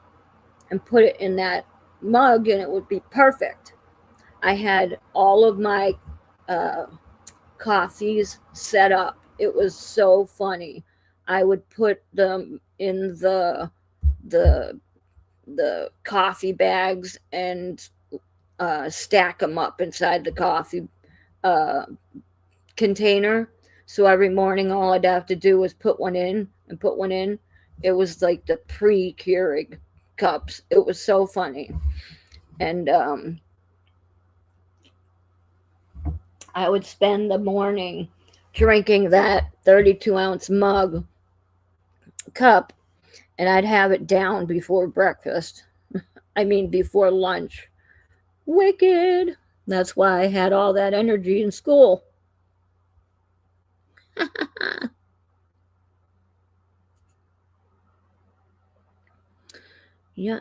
and put it in that mug, and it would be perfect. I had all of my coffees set up. It was so funny. I would put them in the coffee bags and stack them up inside the coffee uh, container. So every morning, all I'd have to do was put one in and put one in. It was like the pre-Keurig. cups. It was so funny. And I would spend the morning drinking that 32-ounce mug cup, and I'd have it down before breakfast. I mean, before lunch. Wicked. That's why I had all that energy in school. Yeah.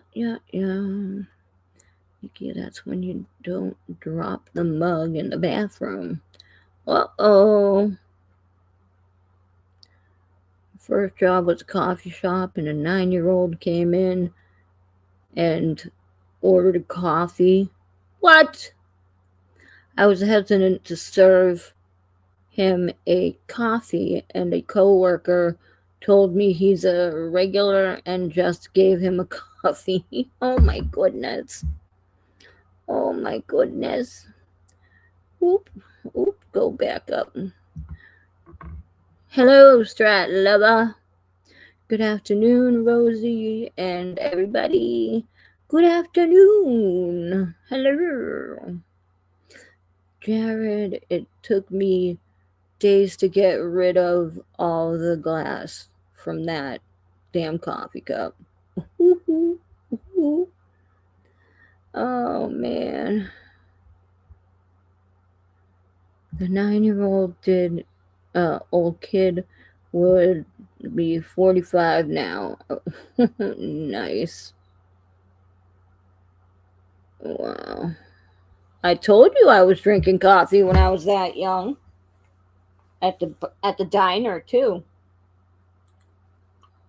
That's when you don't drop the mug in the bathroom. Uh-oh. First job was a coffee shop, and a 9-year-old came in and ordered a coffee. What? I was hesitant to serve him a coffee, and a coworker told me he's a regular and just gave him a coffee. Oh my goodness. Oh my goodness. Oop, go back up. Hello, Strat Lover. Good afternoon, Rosie and everybody. Good afternoon. Hello. Jared, it took me days to get rid of all the glass from that damn coffee cup. Oh, man. The 9-year-old old kid would be 45 now. Nice. Wow. I told you I was drinking coffee when I was that young. At the diner too.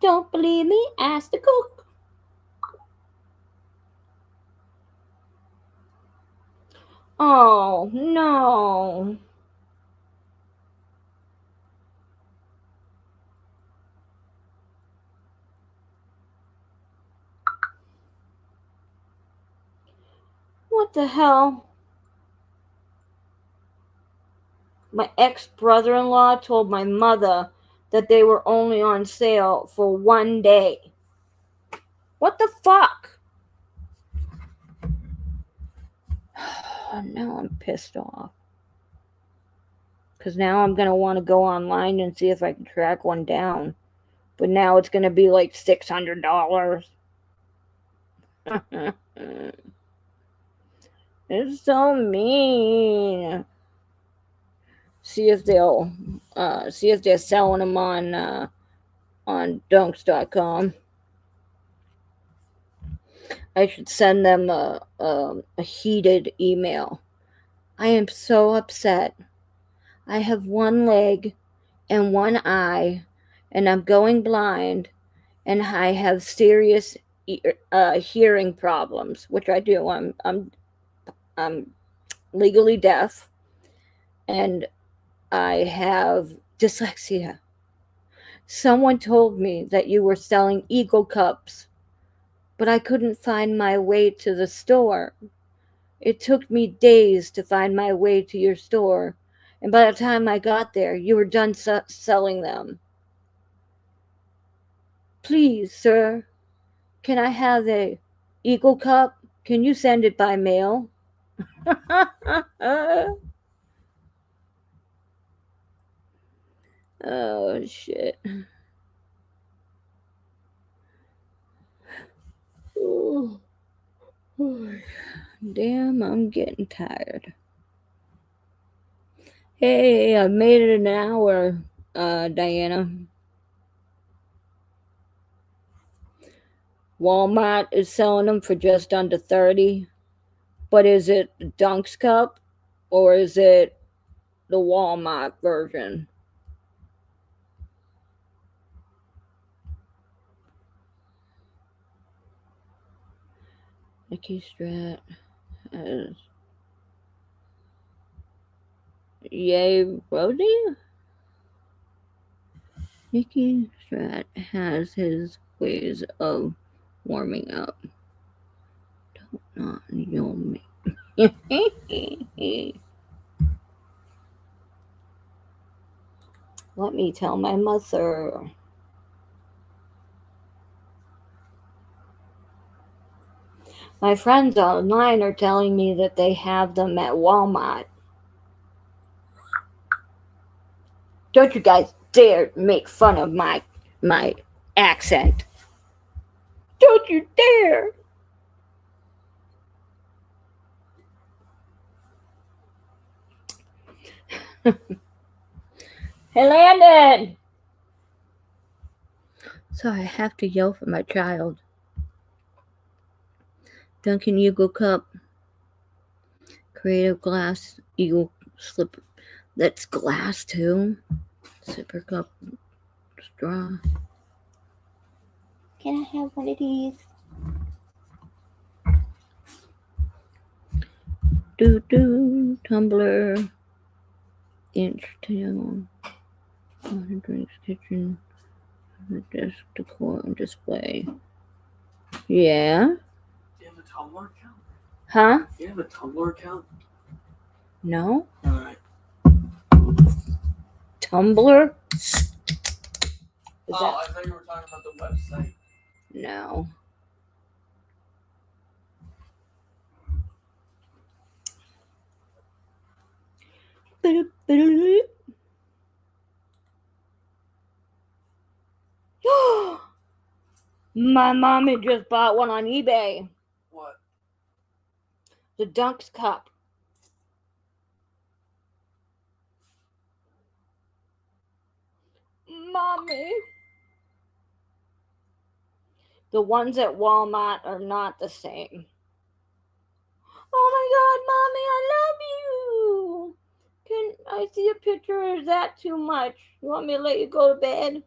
Don't believe me? Ask the cook. Oh no. What the hell? My ex-brother-in-law told my mother that they were only on sale for one day. What the fuck? Now I'm pissed off. Because now I'm going to want to go online and see if I can track one down. But now it's going to be like $600. It's so mean. See if they'll see if they're selling them on dunks.com. I should send them a heated email. I am so upset. I have one leg and one eye, and I'm going blind, and I have serious hearing problems, which I do. I'm legally deaf, and I have dyslexia. Someone told me that you were selling Eagle cups, but I couldn't find my way to the store. It took me days to find my way to your store, and by the time I got there, you were done selling them. Please, sir, can I have a Eagle cup? Can you send it by mail? Oh, shit. Oh. Damn, I'm getting tired. Hey, I made it an hour, Diana. Walmart is selling them for just under $30. But is it the Dunks cup or is it the Walmart version? Nikki Strat has Yay Rosie? Nikki Strat has his ways of warming up. Don't not yell me. Let me tell my mother. My friends online are telling me that they have them at Walmart. Don't you guys dare make fun of my accent. Don't you dare. Hey, Landon. So I have to yell for my child. Duncan Eagle Cup. Creative Glass Eagle Slipper. That's glass too. Sipper cup straw. Can I have one of these? Tumbler. Inch tail. Modern drinks kitchen. Desk decor and display. Yeah. Do you have a Tumblr account? Huh? Do you have a Tumblr account? No. Alright. Tumblr? I thought you were talking about the website. No. My mommy just bought one on eBay. What? The Dunks Cup. Mommy. The ones at Walmart are not the same. Oh my God, Mommy, I love you. Can I see a picture or is that too much? You want me to let you go to bed?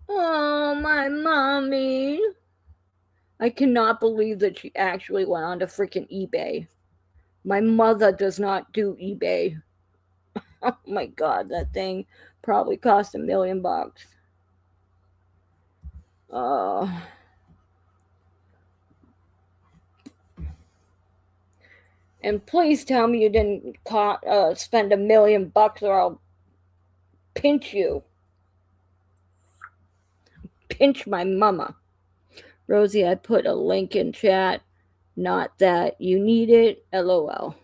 Oh, my mommy. I cannot believe that she actually went on to freaking eBay. My mother does not do eBay. Oh my God, that thing probably cost $1 million. And please tell me you didn't spend $1 million or I'll pinch you. Pinch my mama. Rosie, I put a link in chat. Not that you need it. LOL.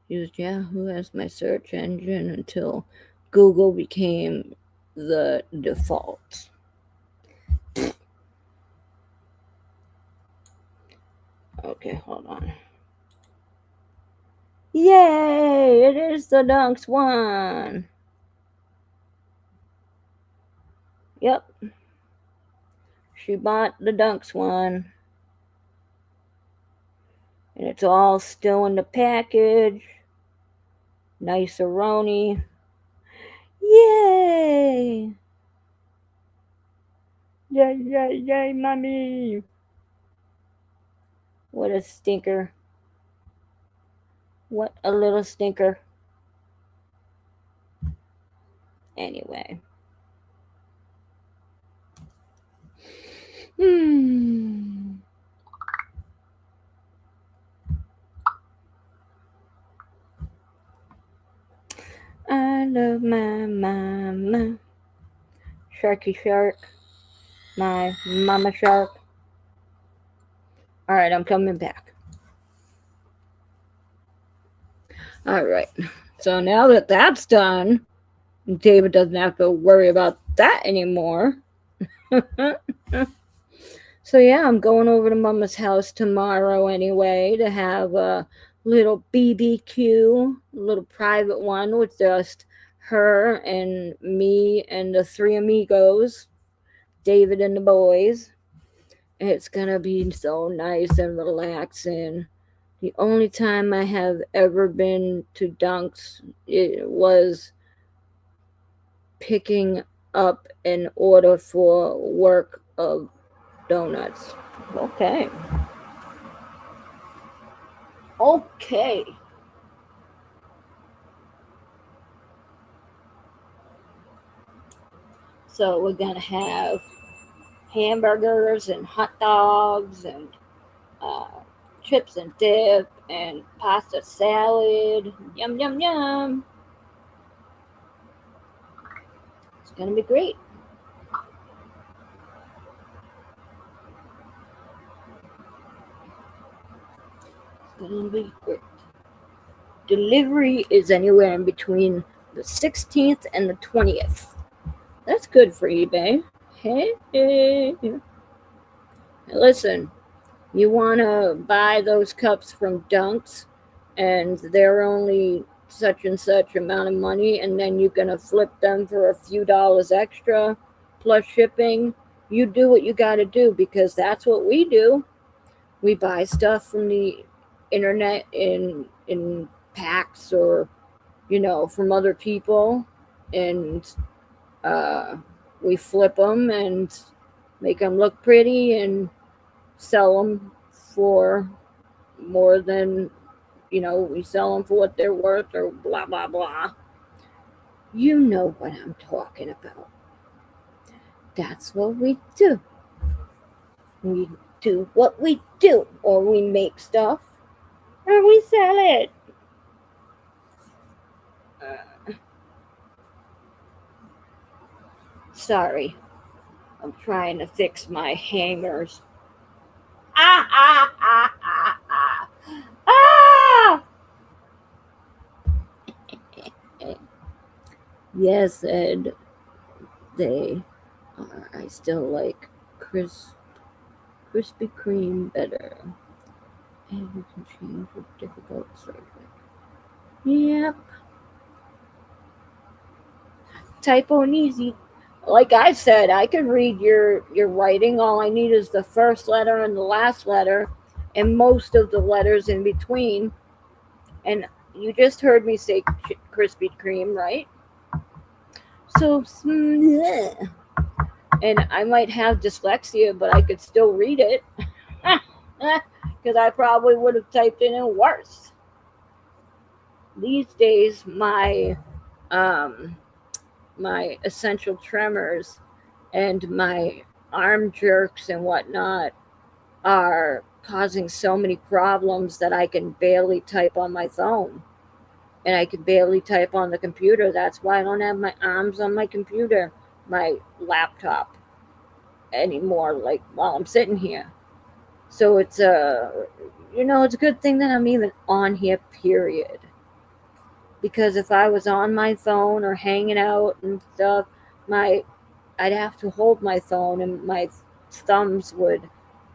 Used Yahoo as my search engine until Google became the default. Okay, hold on. Yay! It is the Dunks one. Yep. She bought the Dunks one. And it's all still in the package. Nice aroni. Yay! Yay, yay, yay, mommy! What a stinker. What a little stinker. Anyway. I love my mama. Sharky shark. My mama shark. Alright, I'm coming back. Alright. So now that that's done, David doesn't have to worry about that anymore. So yeah, I'm going over to Mama's house tomorrow anyway to have a little BBQ, a little private one with just her and me and the 3 amigos, David and the boys. It's gonna be so nice and relaxing. The only time I have ever been to Dunks, it was picking up an order for work of donuts. Okay. So we're gonna have hamburgers and hot dogs and chips and dip and pasta salad. Yum, yum, yum. It's going to be great. It's going to be great. Delivery is anywhere in between the 16th and the 20th. That's good for eBay. Hey. Listen, you want to buy those cups from Dunks and they're only such and such amount of money, and then you're going to flip them for a few dollars extra plus shipping. You do what you got to do, because that's what we do. We buy stuff from the internet in packs, or from other people, and we flip them and make them look pretty and sell them for more than we sell them for what they're worth, or blah blah blah. You know what I'm talking about. That's what we do. We do what we do, or we make stuff, or we sell it. Sorry, I'm trying to fix my hangers. Ah! Yes, Ed, they are. I still like Krispy Kreme better. And we can change with difficult surgery. Yep. Typo and easy. Like I said, I could read your writing. All I need is the first letter and the last letter, and most of the letters in between. And you just heard me say Krispy Kreme, right? So, and I might have dyslexia, but I could still read it, because I probably would have typed it in worse. These days, my essential tremors and my arm jerks and whatnot are causing so many problems that I can barely type on my phone, and I can barely type on the computer. That's why I don't have my arms on my computer, my laptop, anymore, like while I'm sitting here. So it's it's a good thing that I'm even on here, period. Because if I was on my phone or hanging out and stuff, I'd have to hold my phone, and my thumbs would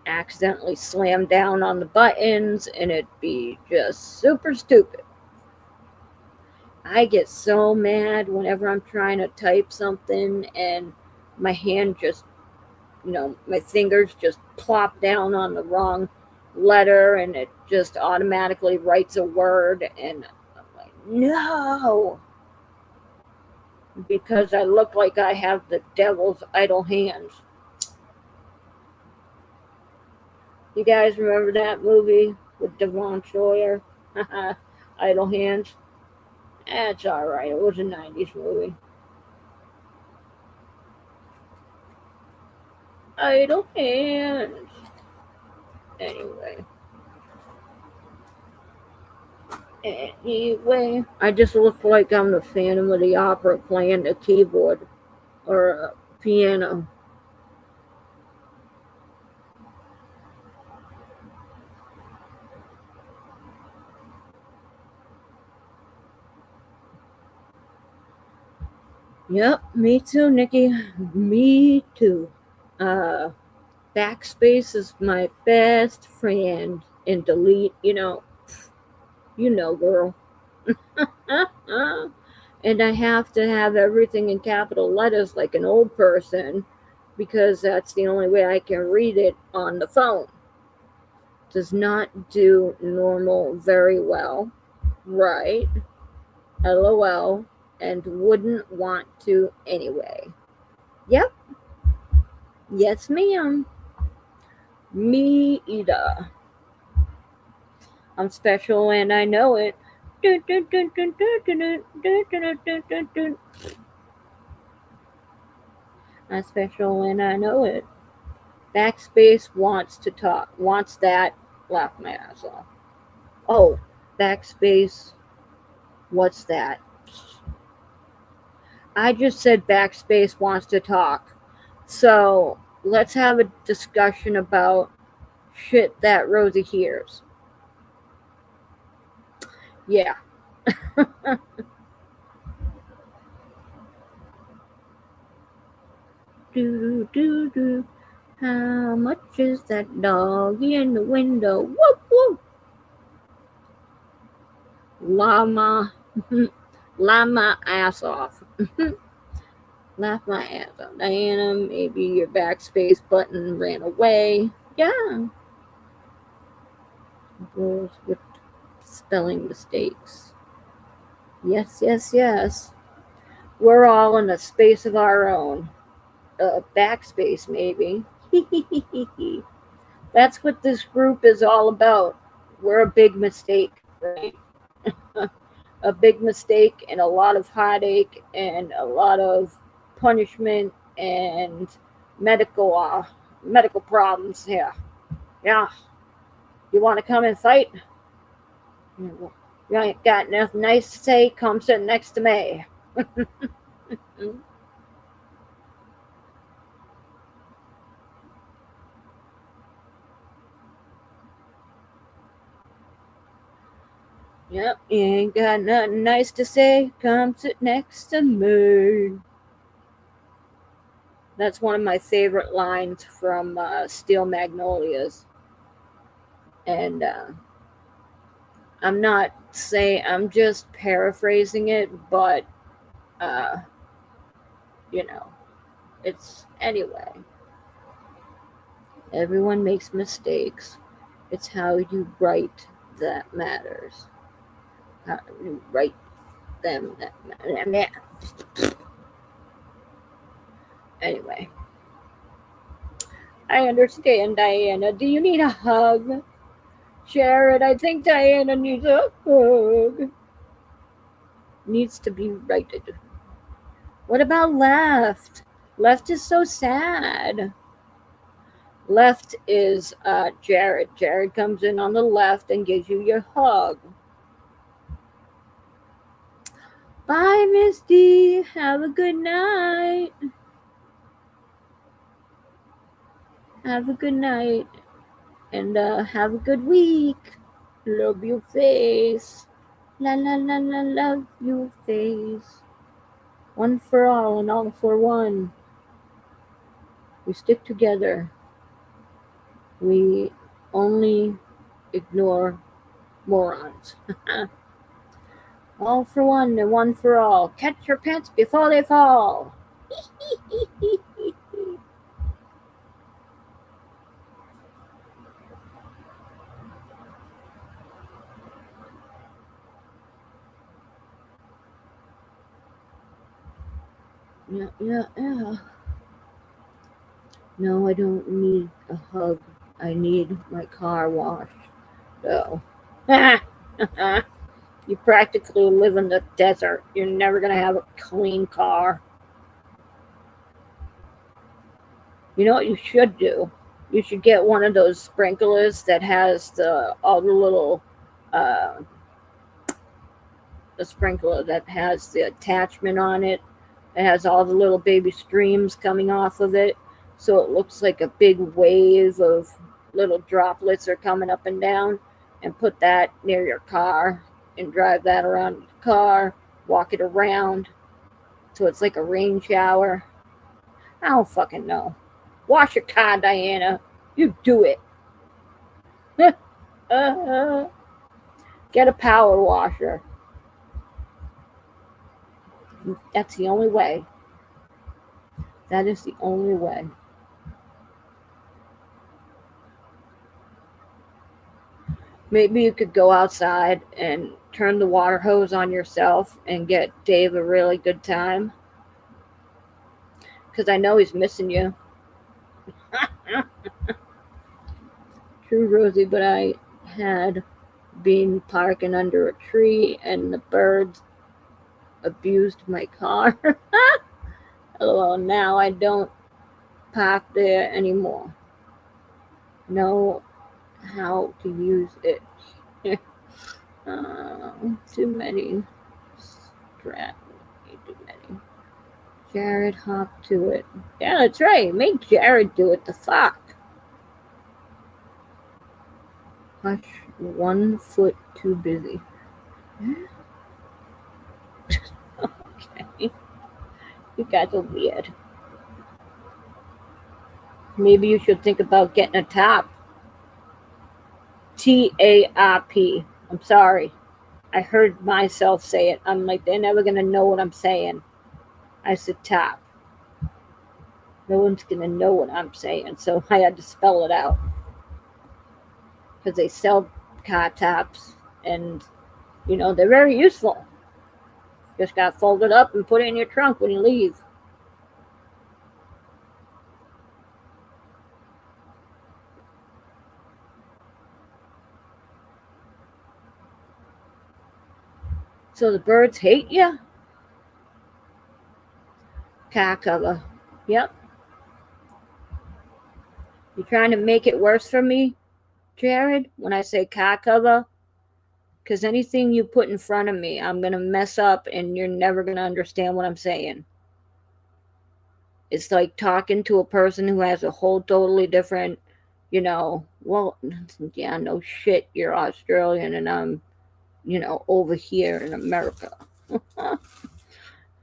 accidentally slam down on the buttons, and it'd be just super stupid. I get so mad whenever I'm trying to type something and my hand just, my fingers just plop down on the wrong letter, and it just automatically writes a word, and I'm like, no, because I look like I have the devil's idle hands. You guys remember that movie with Devon Sawyer? Idle Hands? That's alright. It was a 90s movie. Idle Hands. Anyway, I just look like I'm the Phantom of the Opera playing the keyboard or a piano. Yep, me too, Nikki. Me too. Backspace is my best friend, and delete, girl. And I have to have everything in capital letters like an old person, because that's the only way I can read it on the phone. Does not do normal very well, right? LOL, and wouldn't want to anyway. Yep. Yes, ma'am. Me either. I'm special and I know it. I'm special and I know it. Backspace wants to talk, wants that laugh my ass off. Oh, backspace. What's that? I just said backspace wants to talk. So let's have a discussion about shit that Rosie hears. Yeah. Do do do. How much is that doggy in the window? Whoop whoop. Llama. Llama ass off. Laugh my ass off. Diana, maybe your backspace button ran away. Yeah. Girls with spelling mistakes. Yes, yes, yes. We're all in a space of our own. Backspace, maybe. That's what this group is all about. We're a big mistake, right? A big mistake and a lot of heartache and a lot of punishment and medical problems here. Yeah. You want to come and fight? You ain't got nothing nice to say? Come sit next to me. Yep, you ain't got nothing nice to say? Come sit next to me. That's one of my favorite lines from Steel Magnolias. And I'm not saying, I'm just paraphrasing it, but, you know, it's anyway. Everyone makes mistakes. It's how you write that matters. How you write them that matters. Anyway. I understand, Diana. Do you need a hug? Jared, I think Diana needs a hug. Needs to be righted. What about left? Left is so sad. Left is Jared. Jared comes in on the left and gives you your hug. Bye, Misty. Have a good night. Have a good night. And have a good week. Love your face. La la la la, love your face. One for all and all for one. We stick together. We only ignore morons. All for one and one for all. Catch your pants before they fall. Yeah. No, I don't need a hug. I need my car washed. So, you practically live in the desert. You're never going to have a clean car. You know what you should do? You should get one of those sprinklers that has all the little the sprinkler that has the attachment on it. It has all the little baby streams coming off of it, so it looks like a big wave of little droplets are coming up and down. And put that near your car and drive that around your car, walk it around so it's like a rain shower. I don't fucking know. Wash your car, Diana. You do it. Get a power washer. That's the only way. That is the only way. Maybe you could go outside and turn the water hose on yourself and get Dave a really good time. Because I know he's missing you. True, Rosie, but I had been parking under a tree and the birds abused my car. Well, now I don't park there anymore. No, how to use it. Too many. Too many. Jared hop to it. Yeah, that's right. Make Jared do it. The fuck. Hush. 1 foot too busy. Okay. You guys are weird. Maybe you should think about getting a top. TARP. I'm sorry. I heard myself say it. I'm like, they're never going to know what I'm saying. I said top. No one's going to know what I'm saying. So I had to spell it out. Because they sell car tops and, they're very useful. Just got to fold it up and put it in your trunk when you leave. So the birds hate you? Car cover. Yep. You trying to make it worse for me, Jared, when I say car cover? Because anything you put in front of me, I'm going to mess up and you're never going to understand what I'm saying. It's like talking to a person who has a whole totally different, well, yeah, no shit, you're Australian and I'm, over here in America.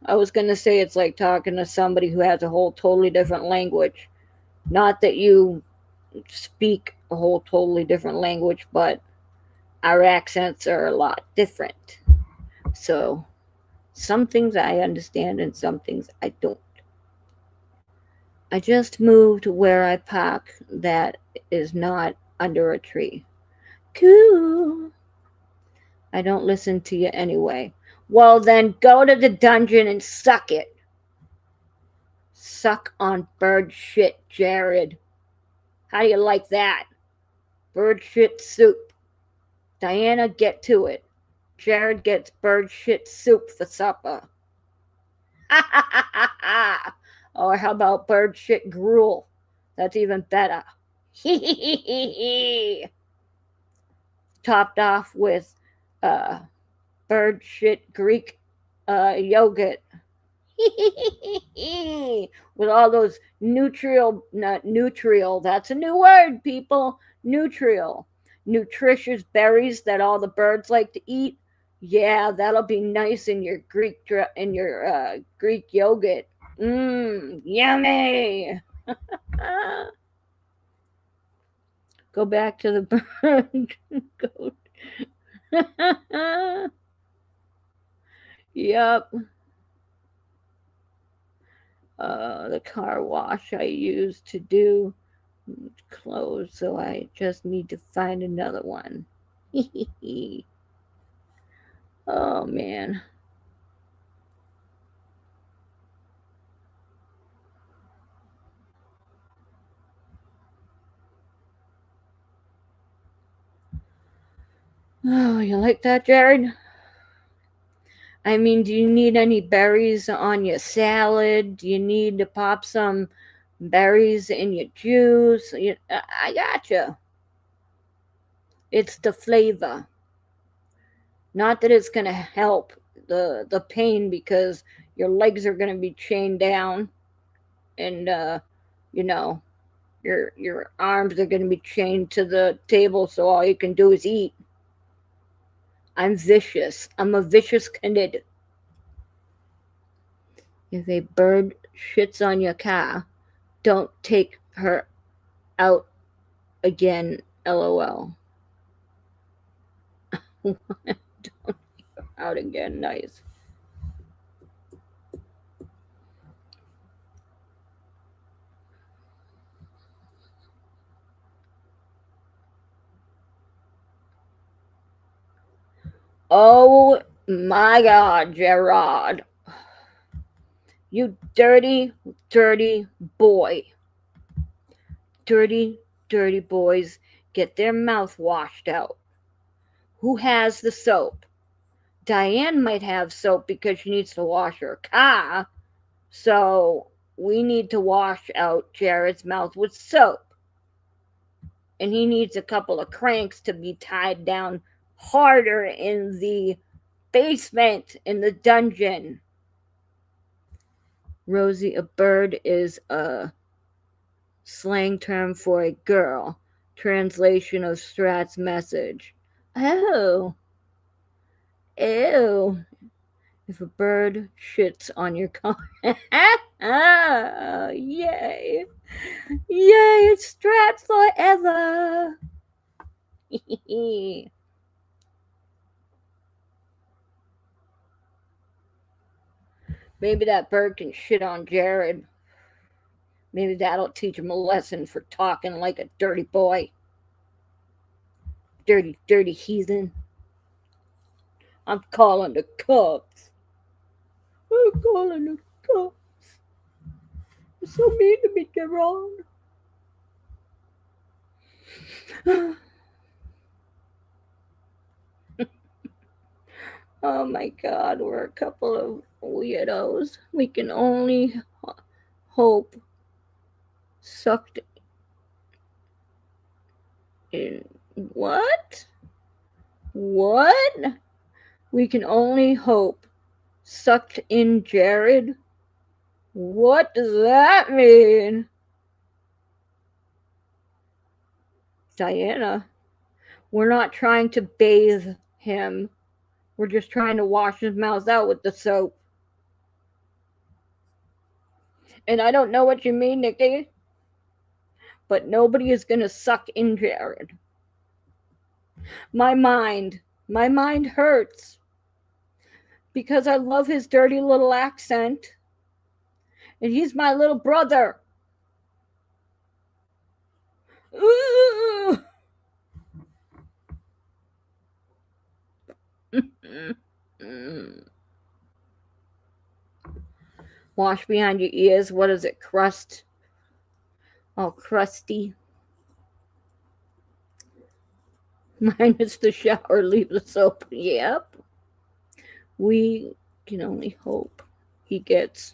I was going to say it's like talking to somebody who has a whole totally different language. Not that you speak a whole totally different language, but our accents are a lot different. So some things I understand and some things I don't. I just moved where I park that is not under a tree. Cool. I don't listen to you anyway. Well, then go to the dungeon and suck it. Suck on bird shit, Jared. How do you like that? Bird shit soup. Diana, get to it. Jared gets bird shit soup for supper. Or how about bird shit gruel? That's even better. Topped off with bird shit Greek yogurt. With all those nutrial, that's a new word, people. Nutritious berries that all the birds like to eat. Yeah, that'll be nice in your Greek yogurt. Yummy. Go back to the bird. Yep. The car wash I used to do closed, so I just need to find another one. Oh man. Oh, you like that, Jared? I mean, do you need any berries on your salad? Do you need to pop some berries in your juice? I gotcha. It's the flavor. Not that it's gonna help the pain because your legs are gonna be chained down, and you know your arms are gonna be chained to the table, so all you can do is eat. I'm vicious. I'm a vicious kid. If a bird shits on your car, don't take her out again, lol. Don't take her out again, nice. Oh my god, Gerard. You dirty, dirty boy. Dirty, dirty boys get their mouth washed out. Who has the soap? Diane might have soap because she needs to wash her car. So we need to wash out Jared's mouth with soap. and he needs a couple of cranks to be tied down harder in the basement in the dungeon. Rosie, a bird is a slang term for a girl. Translation of Strat's message. Oh. Ew. If a bird shits on your car. Oh, yay. Yay, it's Strat forever. Maybe that bird can shit on Jared. Maybe that'll teach him a lesson for talking like a dirty boy. Dirty, dirty heathen. I'm calling the cops. I'm calling the cops. It's so mean to me, Gerard. Oh my God, we're a couple of weirdos. We can only hope. Sucked in what? What? We can only hope. Sucked in Jared? What does that mean? Diana, we're not trying to bathe him. We're just trying to wash his mouth out with the soap. And I don't know what you mean, Nikki, but nobody is going to suck in Jared. My mind hurts because I love his dirty little accent. And he's my little brother. Ooh. Wash behind your ears. What is it? Crust. All crusty. Minus the shower. Leave the soap. Yep. We can only hope he gets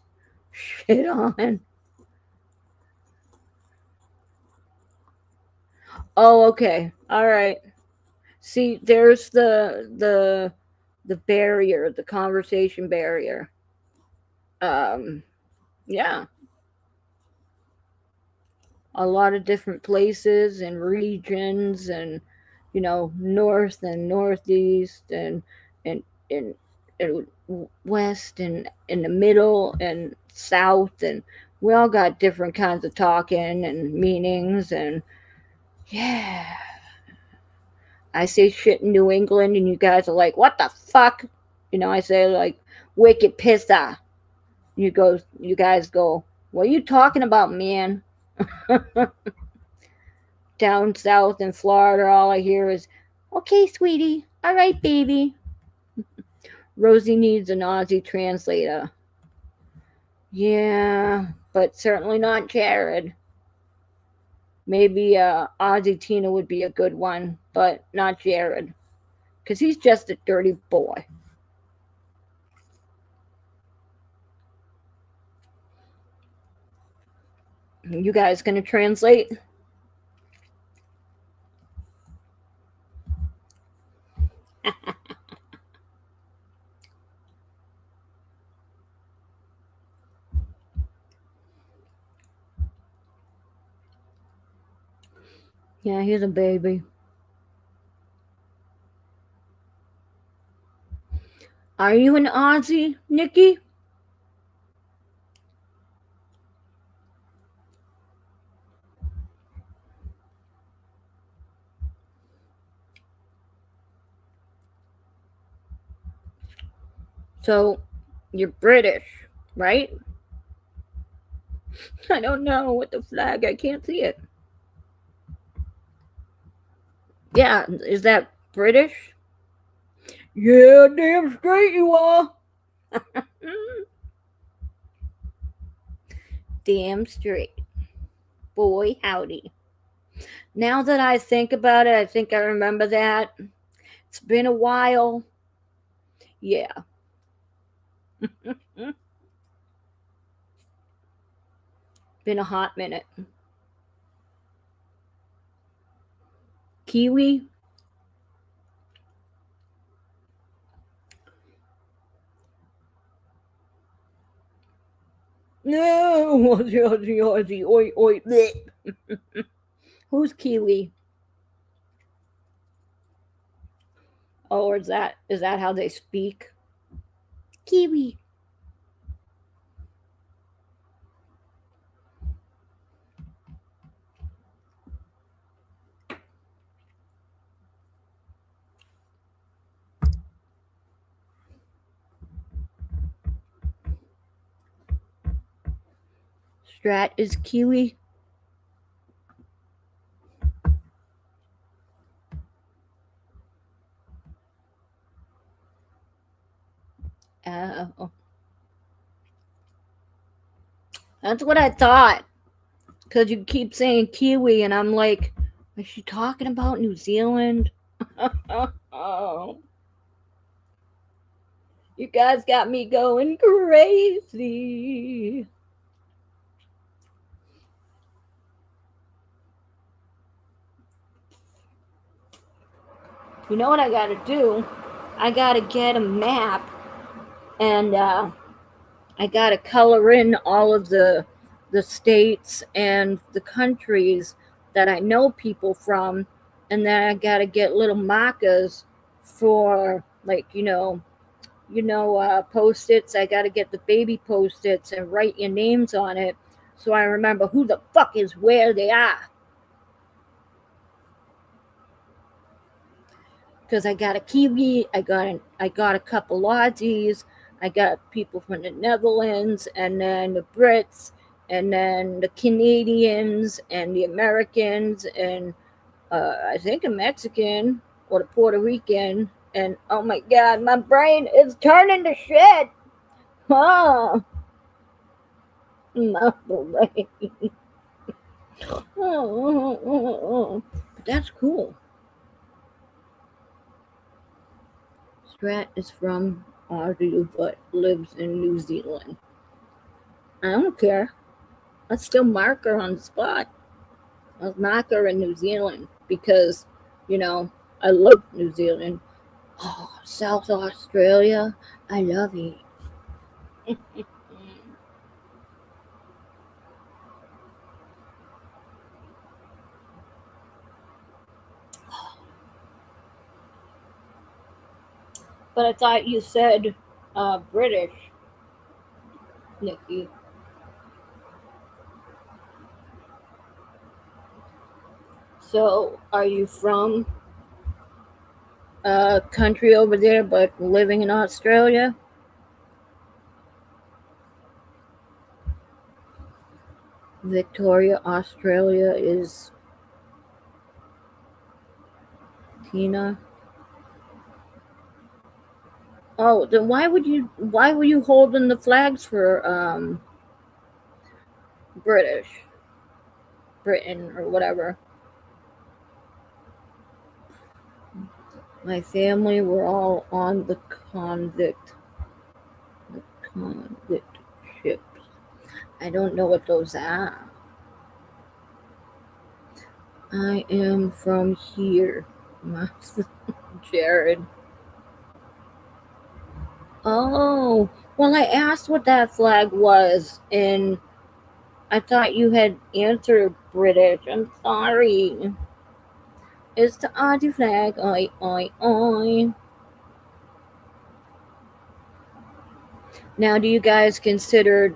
shit on. Oh, okay. All right. See, there's the barrier, the conversation barrier. Yeah. A lot of different places and regions, and north and northeast, and west, and in the middle and south, and we all got different kinds of talking and meanings. And yeah, I say shit in New England and you guys are like, what the fuck? I say like wicked pissa. You guys go, what are you talking about, man? Down south in Florida, all I hear is, okay, sweetie, all right, baby. Rosie needs an Aussie translator. Yeah, but certainly not Jared. Maybe Aussie Tina would be a good one, but not Jared, because he's just a dirty boy. You guys gonna translate? Yeah, he's a baby. Are you an Aussie, Nikki? So, you're British, right? I don't know. With the flag, I can't see it. Yeah, is that British? Yeah, damn straight you are. Damn straight. Boy, howdy. Now that I think about it, I think I remember that. It's been a while. Yeah. Been a hot minute. Kiwi? No! Oi, oi, Who's Kiwi? Oh, or is that how they speak? Kiwi. Strat is Kiwi. Oh. That's what I thought. Because you keep saying Kiwi, and I'm like, is she talking about New Zealand? Oh. You guys got me going crazy. You know what I gotta do? I gotta get a map, and I gotta color in all of the states and the countries that I know people from, and then I gotta get little markers for, like, post-its. I gotta get the baby post-its and write your names on it, so I remember who the fuck is where they are. Because I got a Kiwi, I got a couple Aussies, I got people from the Netherlands, and then the Brits, and then the Canadians, and the Americans, and I think a Mexican or the Puerto Rican. And oh my god, my brain is turning to shit. Oh, my brain. But that's cool. Strat is from Aussie but lives in New Zealand. I don't care. Let's still mark her on the spot. Let's mark her in New Zealand because, I love New Zealand. Oh, South Australia, I love it. But I thought you said British, Nikki. So, are you from a country over there but living in Australia? Victoria, Australia is Tina. Oh, then why were you holding the flags for Britain or whatever? My family were all on the convict ships. I don't know what those are. I am from here, Jared. Oh, well, I asked what that flag was, and I thought you had answered British. I'm sorry. It's the Aussie flag. Oi, oi, oi. Now, do you guys consider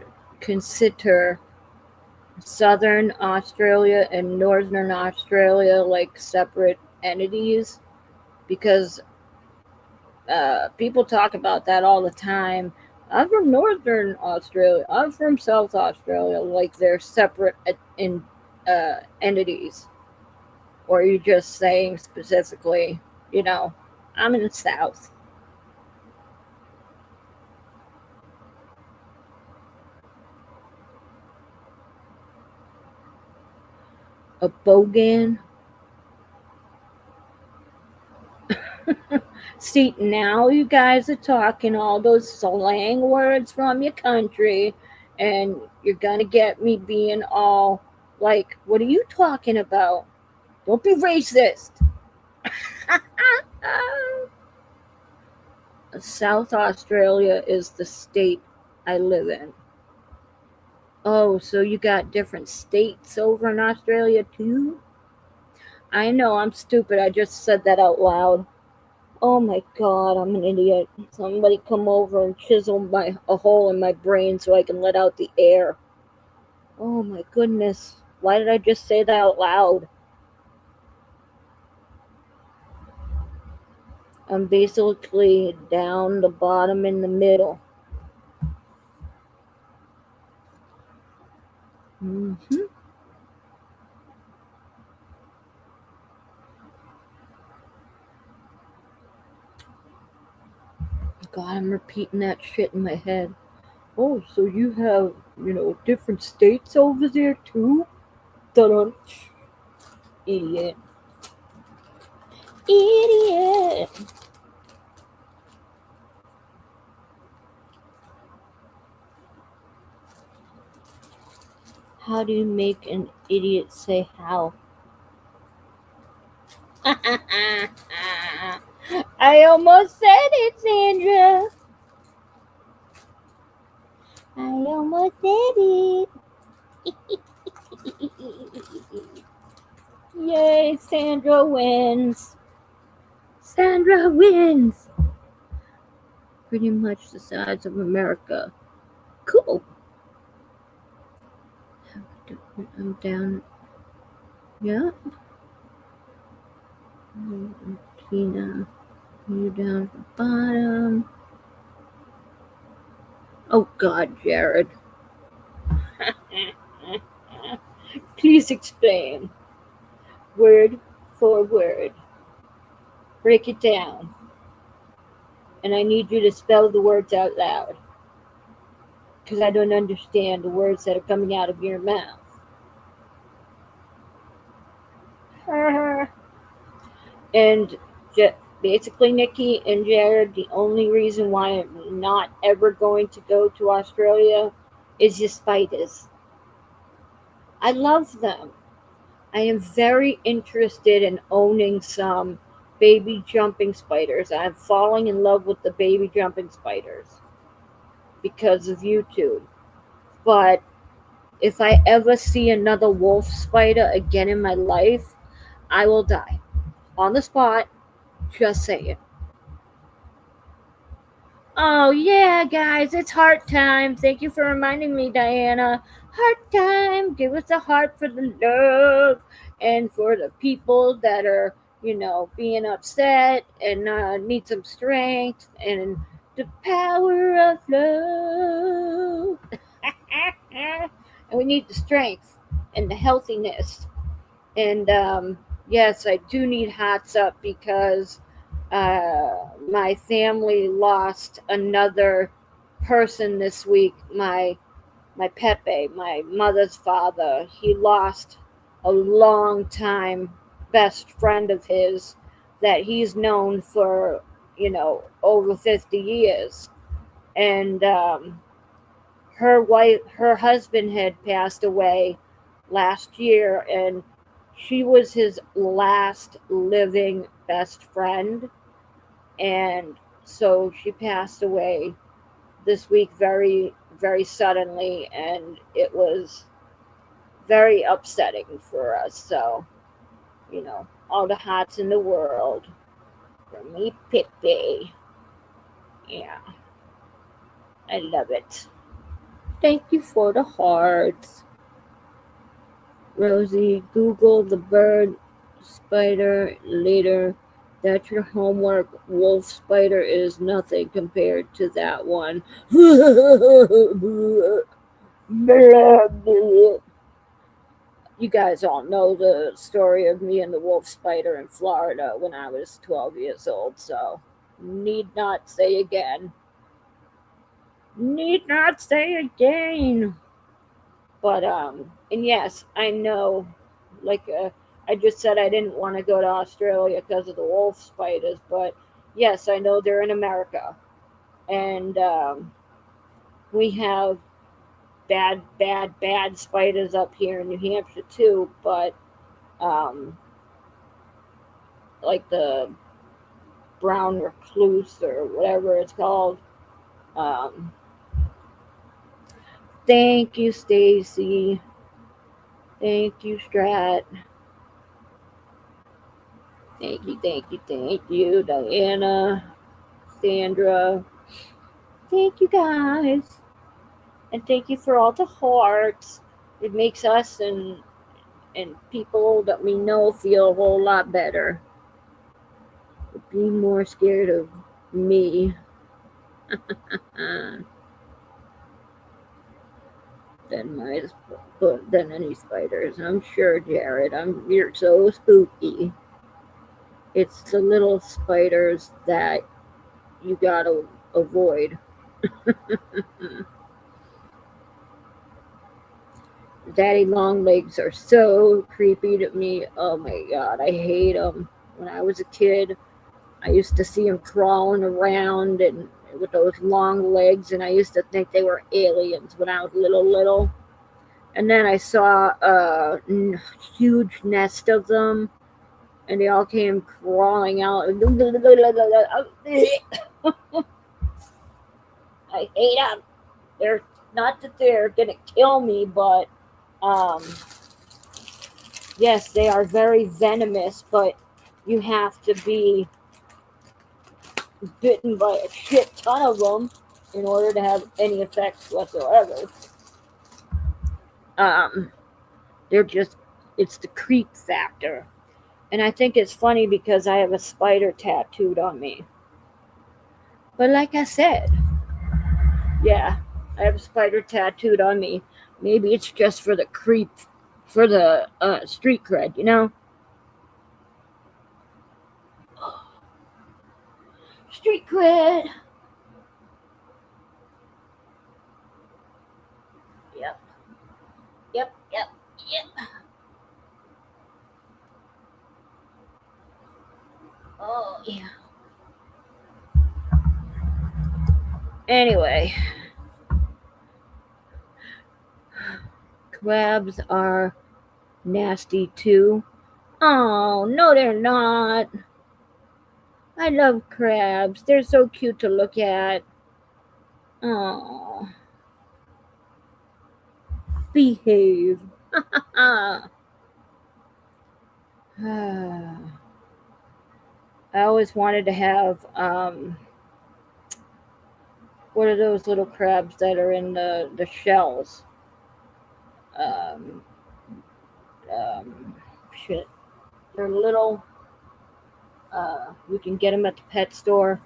Southern Australia and Northern Australia like separate entities? Because people talk about that all the time. I'm from Northern Australia. I'm from South Australia. Like they're separate entities. Or are you just saying specifically, I'm in the South? A bogan? See, now you guys are talking all those slang words from your country, and you're gonna get me being all like, what are you talking about? Don't be racist. South Australia is the state I live in. Oh, so you got different states over in Australia too? I know, I'm stupid. I just said that out loud. Oh my god, I'm an idiot. Somebody come over and chisel a hole in my brain so I can let out the air. Oh my goodness. Why did I just say that out loud? I'm basically down the bottom in the middle. Mm-hmm. God, I'm repeating that shit in my head. Oh, so you have, different states over there too? Dun Idiot. Idiot. How do you make an idiot say how? I almost said it, Sandra. I almost said it. Yay, Sandra wins. Sandra wins. Pretty much the size of America. Cool. I'm down. Yeah. Tina, you down at the bottom. Oh God, Jared. Please explain. Word for word. Break it down. And I need you to spell the words out loud. Because I don't understand the words that are coming out of your mouth. And basically, Nikki and Jared, the only reason why I'm not ever going to go to Australia is your spiders. I love them. I am very interested in owning some baby jumping spiders. I'm falling in love with the baby jumping spiders because of YouTube. But if I ever see another wolf spider again in my life, I will die. On the spot, just saying. Oh, yeah, guys, it's heart time. Thank you for reminding me, Diana. Heart time. Give us a heart for the love and for the people that are, being upset and need some strength and the power of love. And we need the strength and the healthiness. And yes, I do need hearts up because my family lost another person this week. My Pepe, my mother's father, he lost a long time best friend of his that he's known for over 50 years. And her husband had passed away last year, and she was his last living best friend. And so she passed away this week very, very suddenly, and it was very upsetting for us. So, all the hearts in the world for me, Pippi. Yeah, I love it. Thank you for the hearts. Rosie, Google the bird spider later. That's your homework. Wolf spider is nothing compared to that one. You guys all know the story of me and the wolf spider in Florida when I was 12 years old, so need not say again. Need not say again. But, and yes, I know, like, I just said I didn't want to go to Australia because of the wolf spiders, but yes, I know they're in America. And we have bad, bad, bad spiders up here in New Hampshire too, but like the brown recluse or whatever it's called. Um, Thank you, Stacy. Thank you, Strat. Thank you, Diana, Sandra. Thank you, guys. And thank you for all the hearts. It makes us and people that we know feel a whole lot better. Be more scared of me than than any spiders. I'm sure, Jared. You're so spooky. It's the little spiders that you gotta avoid. Daddy long legs are so creepy to me. Oh my god, I hate them. When I was a kid, I used to see them crawling around and with those long legs, and I used to think they were aliens when I was little. And then I saw a huge nest of them, and they all came crawling out. I hate them. They're not that they're gonna kill me, but um, yes, they are very venomous. But you have to be bitten by a shit ton of them in order to have any effects whatsoever. Um, they're just, it's the creep factor. And I think it's funny because I have a spider tattooed on me. But like I said, yeah, I have a spider tattooed on me. Maybe it's just for the creep, for the street cred, you know? Street cred. Yep, yep. Oh, yeah. Anyway, crabs are nasty too. Oh, no, they're not. I love crabs. They're so cute to look at. Oh, behave. I always wanted to have what are those little crabs that are in the shells? Um, um, shit. They're little. You can get them at the pet store.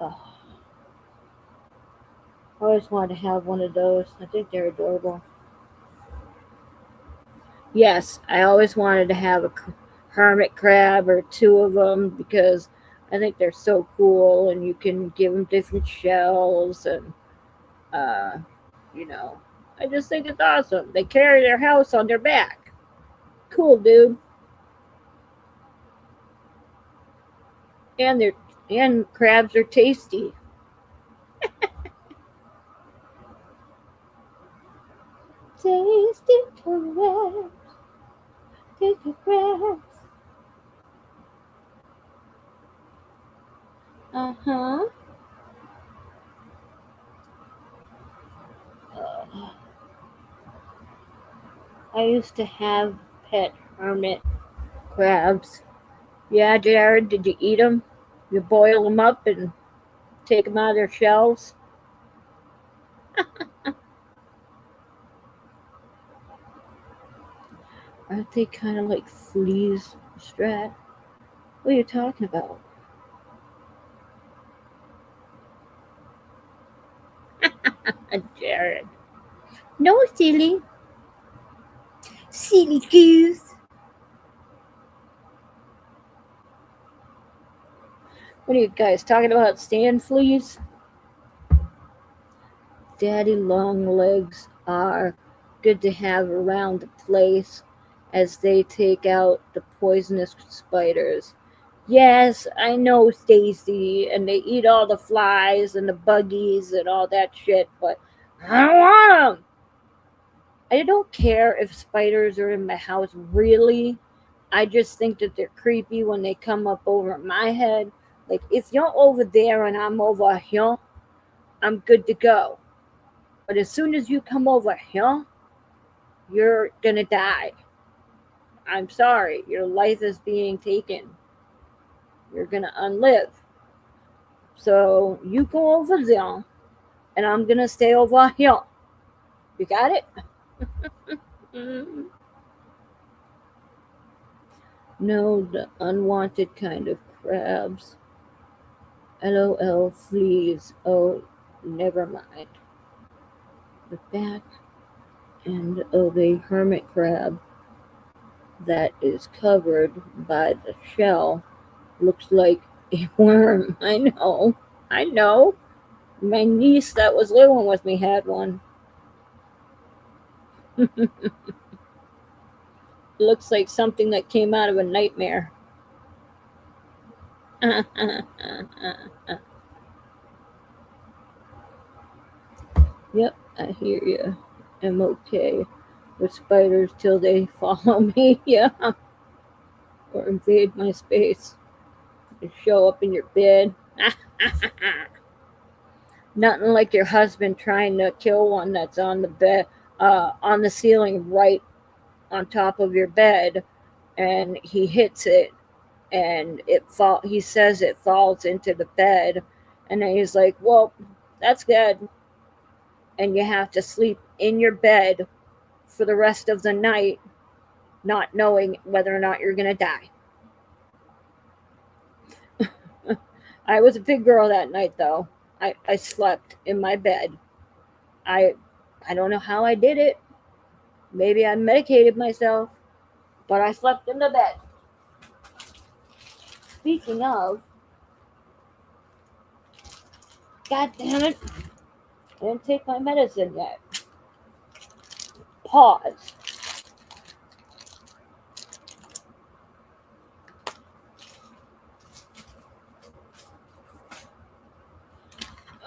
Oh, I always wanted to have one of those. I think they're adorable. Yes, I always wanted to have a hermit crab or two of them because I think they're so cool, and you can give them different shells, and uh, you know, I just think it's awesome. They carry their house on their back. Cool, dude. And they're and crabs are tasty. Tasty crabs, tasty crabs. Uh-huh. Uh, I used to have pet hermit crabs. Yeah, Jared, did you eat them? You boil them up and take them out of their shells? Aren't they kind of like fleas, Strat? What are you talking about? Jared. No, silly. Silly goose. What are you guys talking about? Sand fleas? Daddy long legs are good to have around the place as they take out the poisonous spiders. Yes, I know, Stacy, and they eat all the flies and the buggies and all that shit, but I don't want them. I don't care if spiders are in my house, really. I just think that they're creepy when they come up over my head. Like, if you're over there and I'm over here, I'm good to go. But as soon as you come over here, you're gonna die. I'm sorry, your life is being taken. You're gonna unlive. So you go over there, and I'm gonna stay over here. You got it? No, the unwanted kind of crabs. LOL, fleas. Oh, never mind. The back end of a hermit crab that is covered by the shell looks like a worm. I know. I know. My niece that was living with me had one. Looks like something that came out of a nightmare. Yep, I hear you. I'm okay with spiders till they follow me, yeah, or invade my space and show up in your bed. Nothing like your husband trying to kill one that's on the bed, on the ceiling right on top of your bed, and he hits it, and he says it falls into the bed, and then he's like, "Well, that's good," and you have to sleep in your bed for the rest of the night, not knowing whether or not you're gonna die. I was a big girl that night, though. I slept in my bed. I I don't know how I did it. Maybe I medicated myself, but I slept in the bed. Speaking of, God damn it, I didn't take my medicine yet. Pause.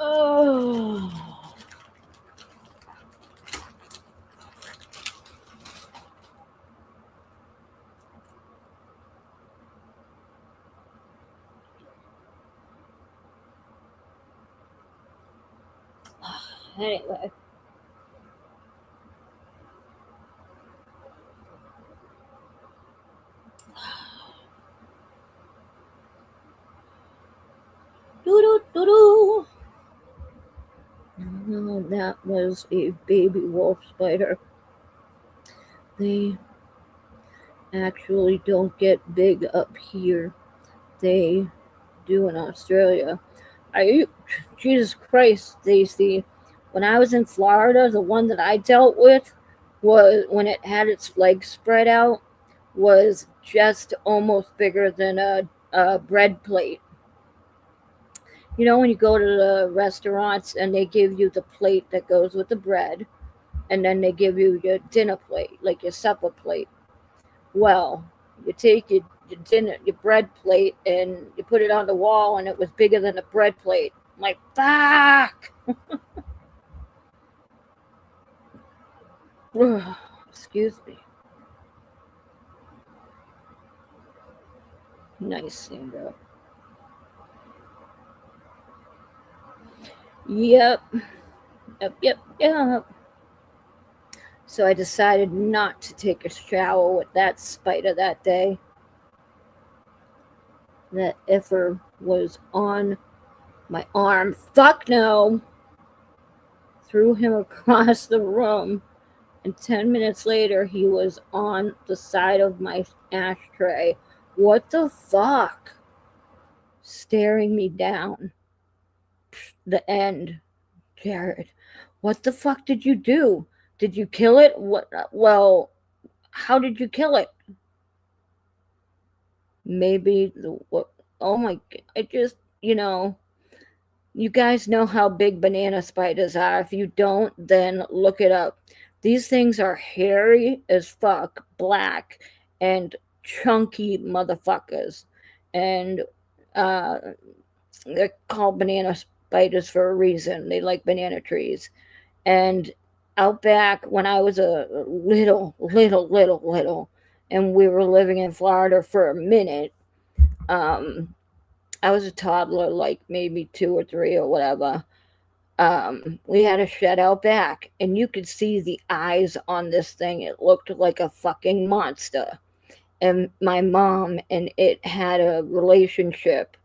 Oh. Anyway. Doo-doo-doo-doo. No, that was a baby wolf spider. They actually don't get big up here. They do in Australia. Jesus Christ, Stacy. When I was in Florida, the one that I dealt with was when it had its legs spread out, was just almost bigger than a bread plate. You know, when you go to the restaurants and they give you the plate that goes with the bread, and then they give you your dinner plate, like your supper plate. Well, you take your bread plate and you put it on the wall, and it was bigger than a bread plate. I'm like, fuck. Excuse me. Nice, Sandra. Yep. Yep. So I decided not to take a shower with that spider that day. That effer was on my arm. Fuck no. Threw him across the room, and 10 minutes later, he was on the side of my ashtray. What the fuck? Staring me down. The end. Jared, what the fuck did you do? Did you kill it? What? Well, how did you kill it? Maybe what? Oh my! I just, you guys know how big banana spiders are. If you don't, then look it up. These things are hairy as fuck, black, and chunky motherfuckers. And they're called banana spiders for a reason. They like banana trees. And out back, when I was a little, and we were living in Florida for a minute. Um, I was a toddler, like maybe 2 or 3 or whatever. We had a shed out back, and you could see the eyes on this thing. It looked like a fucking monster. And my mom and it had a relationship,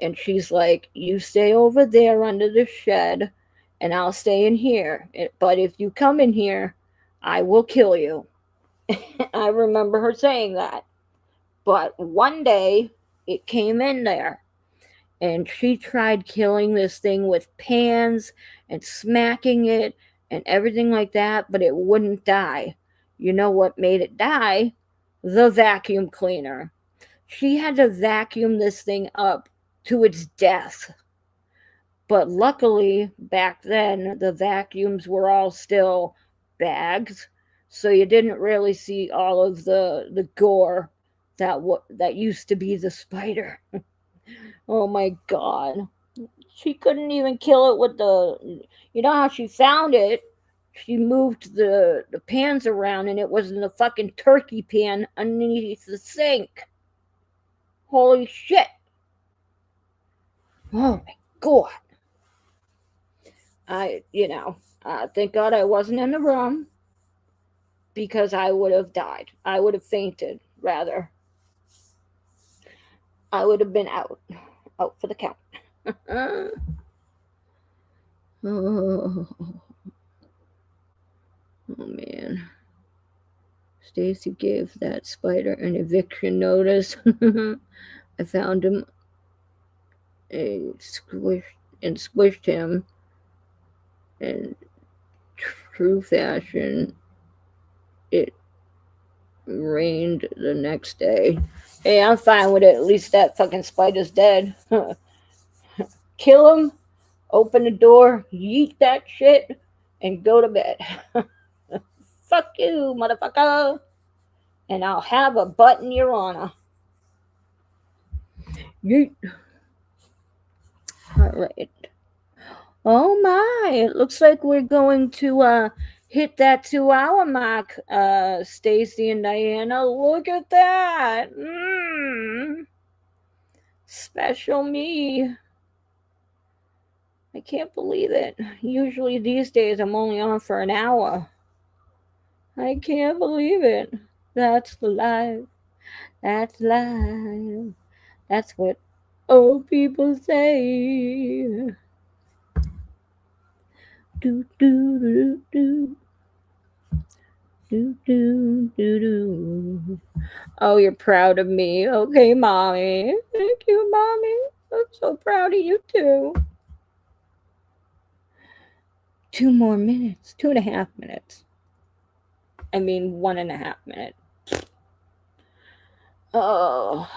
and she's like, "You stay over there under the shed, and I'll stay in here. But if you come in here, I will kill you." I remember her saying that. But one day, it came in there, and she tried killing this thing with pans and smacking it and everything like that, but it wouldn't die. You know what made it die? The vacuum cleaner. She had to vacuum this thing up to its death. But luckily, back then, the vacuums were all still bags, so you didn't really see all of the gore that used to be the spider. Oh my god. She couldn't even kill it with the. You know how she found it? She moved the pans around, and it was in the fucking turkey pan underneath the sink. Holy shit. Oh my god. Thank God I wasn't in the room, because I would have died. I would have fainted, rather. I would have been out for the count. Oh, oh man. Stacy gave that spider an eviction notice. I found him squished him in true fashion. It rained the next day. Hey, I'm fine with it. At least that fucking spider's dead. Kill him, open the door, yeet that shit, and go to bed. Fuck you, motherfucker. And I'll have a butt in your honor. Yeet. Alright. Oh my, it looks like we're going to hit that 2-hour mark, Stacy and Diana. Look at that. Special me. I can't believe it. Usually these days I'm only on for an hour. I can't believe it. That's life. That's life. That's what old people say. Do do do do. Do do do do. Oh, you're proud of me. Okay, mommy. Thank you, mommy. I'm so proud of you too. 2 more minutes. 2.5 minutes. I mean, 1.5 minutes. Oh.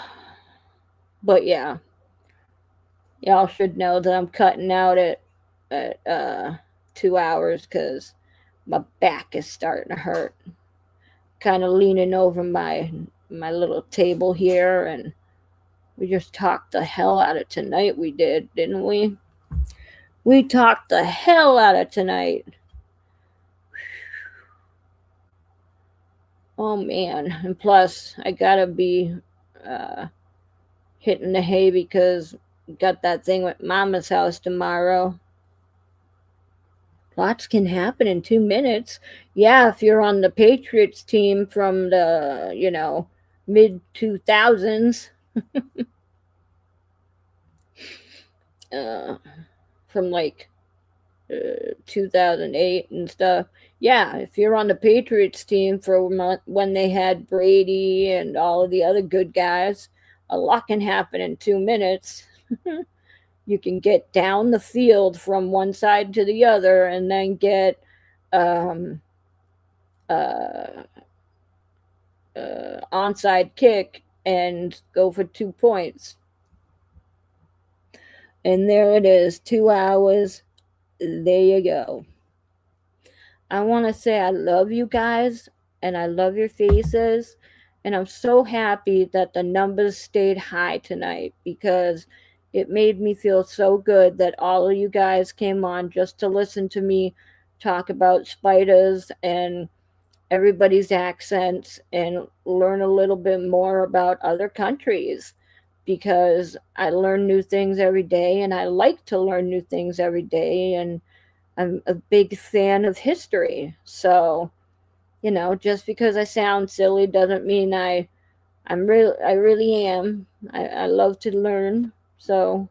But yeah. Y'all should know that I'm cutting out at 2 hours, because my back is starting to hurt. Kind of leaning over my little table here, and we just talked the hell out of tonight. We did, didn't we? We talked the hell out of tonight. Oh man. And plus, I gotta be hitting the hay, because got that thing with Mama's house tomorrow. Lots can happen in 2 minutes. Yeah, if you're on the Patriots team from the, mid 2000s. From like 2008 and stuff. Yeah, if you're on the Patriots team for when they had Brady and all of the other good guys, a lot can happen in 2 minutes. You can get down the field from one side to the other, and then get uh, onside kick and go for 2 points. And there it is, 2 hours. There you go. I want to say I love you guys, and I love your faces, and I'm so happy that the numbers stayed high tonight, because it made me feel so good that all of you guys came on just to listen to me talk about spiders and everybody's accents and learn a little bit more about other countries because I learn new things every day and I like to learn new things every day. And I'm a big fan of history. So, just because I sound silly doesn't mean I really am. I love to learn. So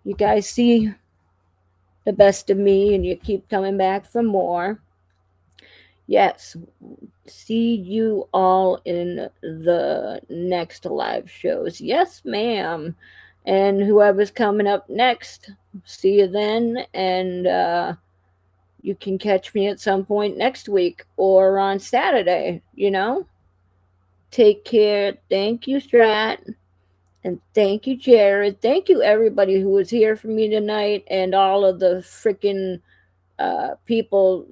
you guys see the best of me and you keep coming back for more. Yes, see you all in the next live shows. Yes, ma'am. And whoever's coming up next, see you then. And you can catch me at some point next week or on Saturday. Take care. Thank you, Strat. And thank you, Jared. Thank you, everybody who was here for me tonight and all of the freaking people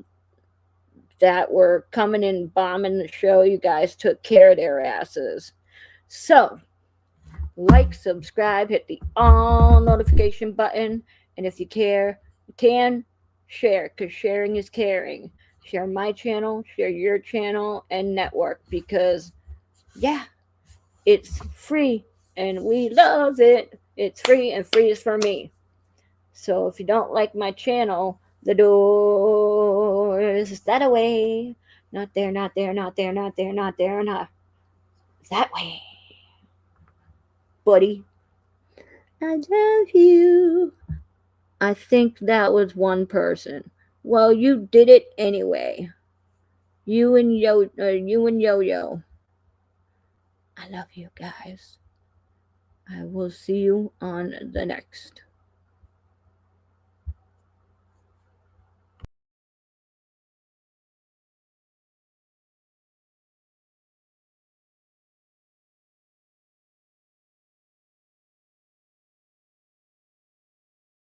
that were coming and bombing the show. You guys took care of their asses. So, like, subscribe, hit the all notification button, and if you care, you can share because sharing is caring. Share my channel, share your channel, and network because, yeah, it's free and we love it. It's free and free is for me. So if you don't like my channel, the door is that way. Not there, not there, not there, not there, not there, not that way. Buddy, I love you. I think that was one person. Well, you did it anyway. You and Yo-Yo. I love you guys. I will see you on the next.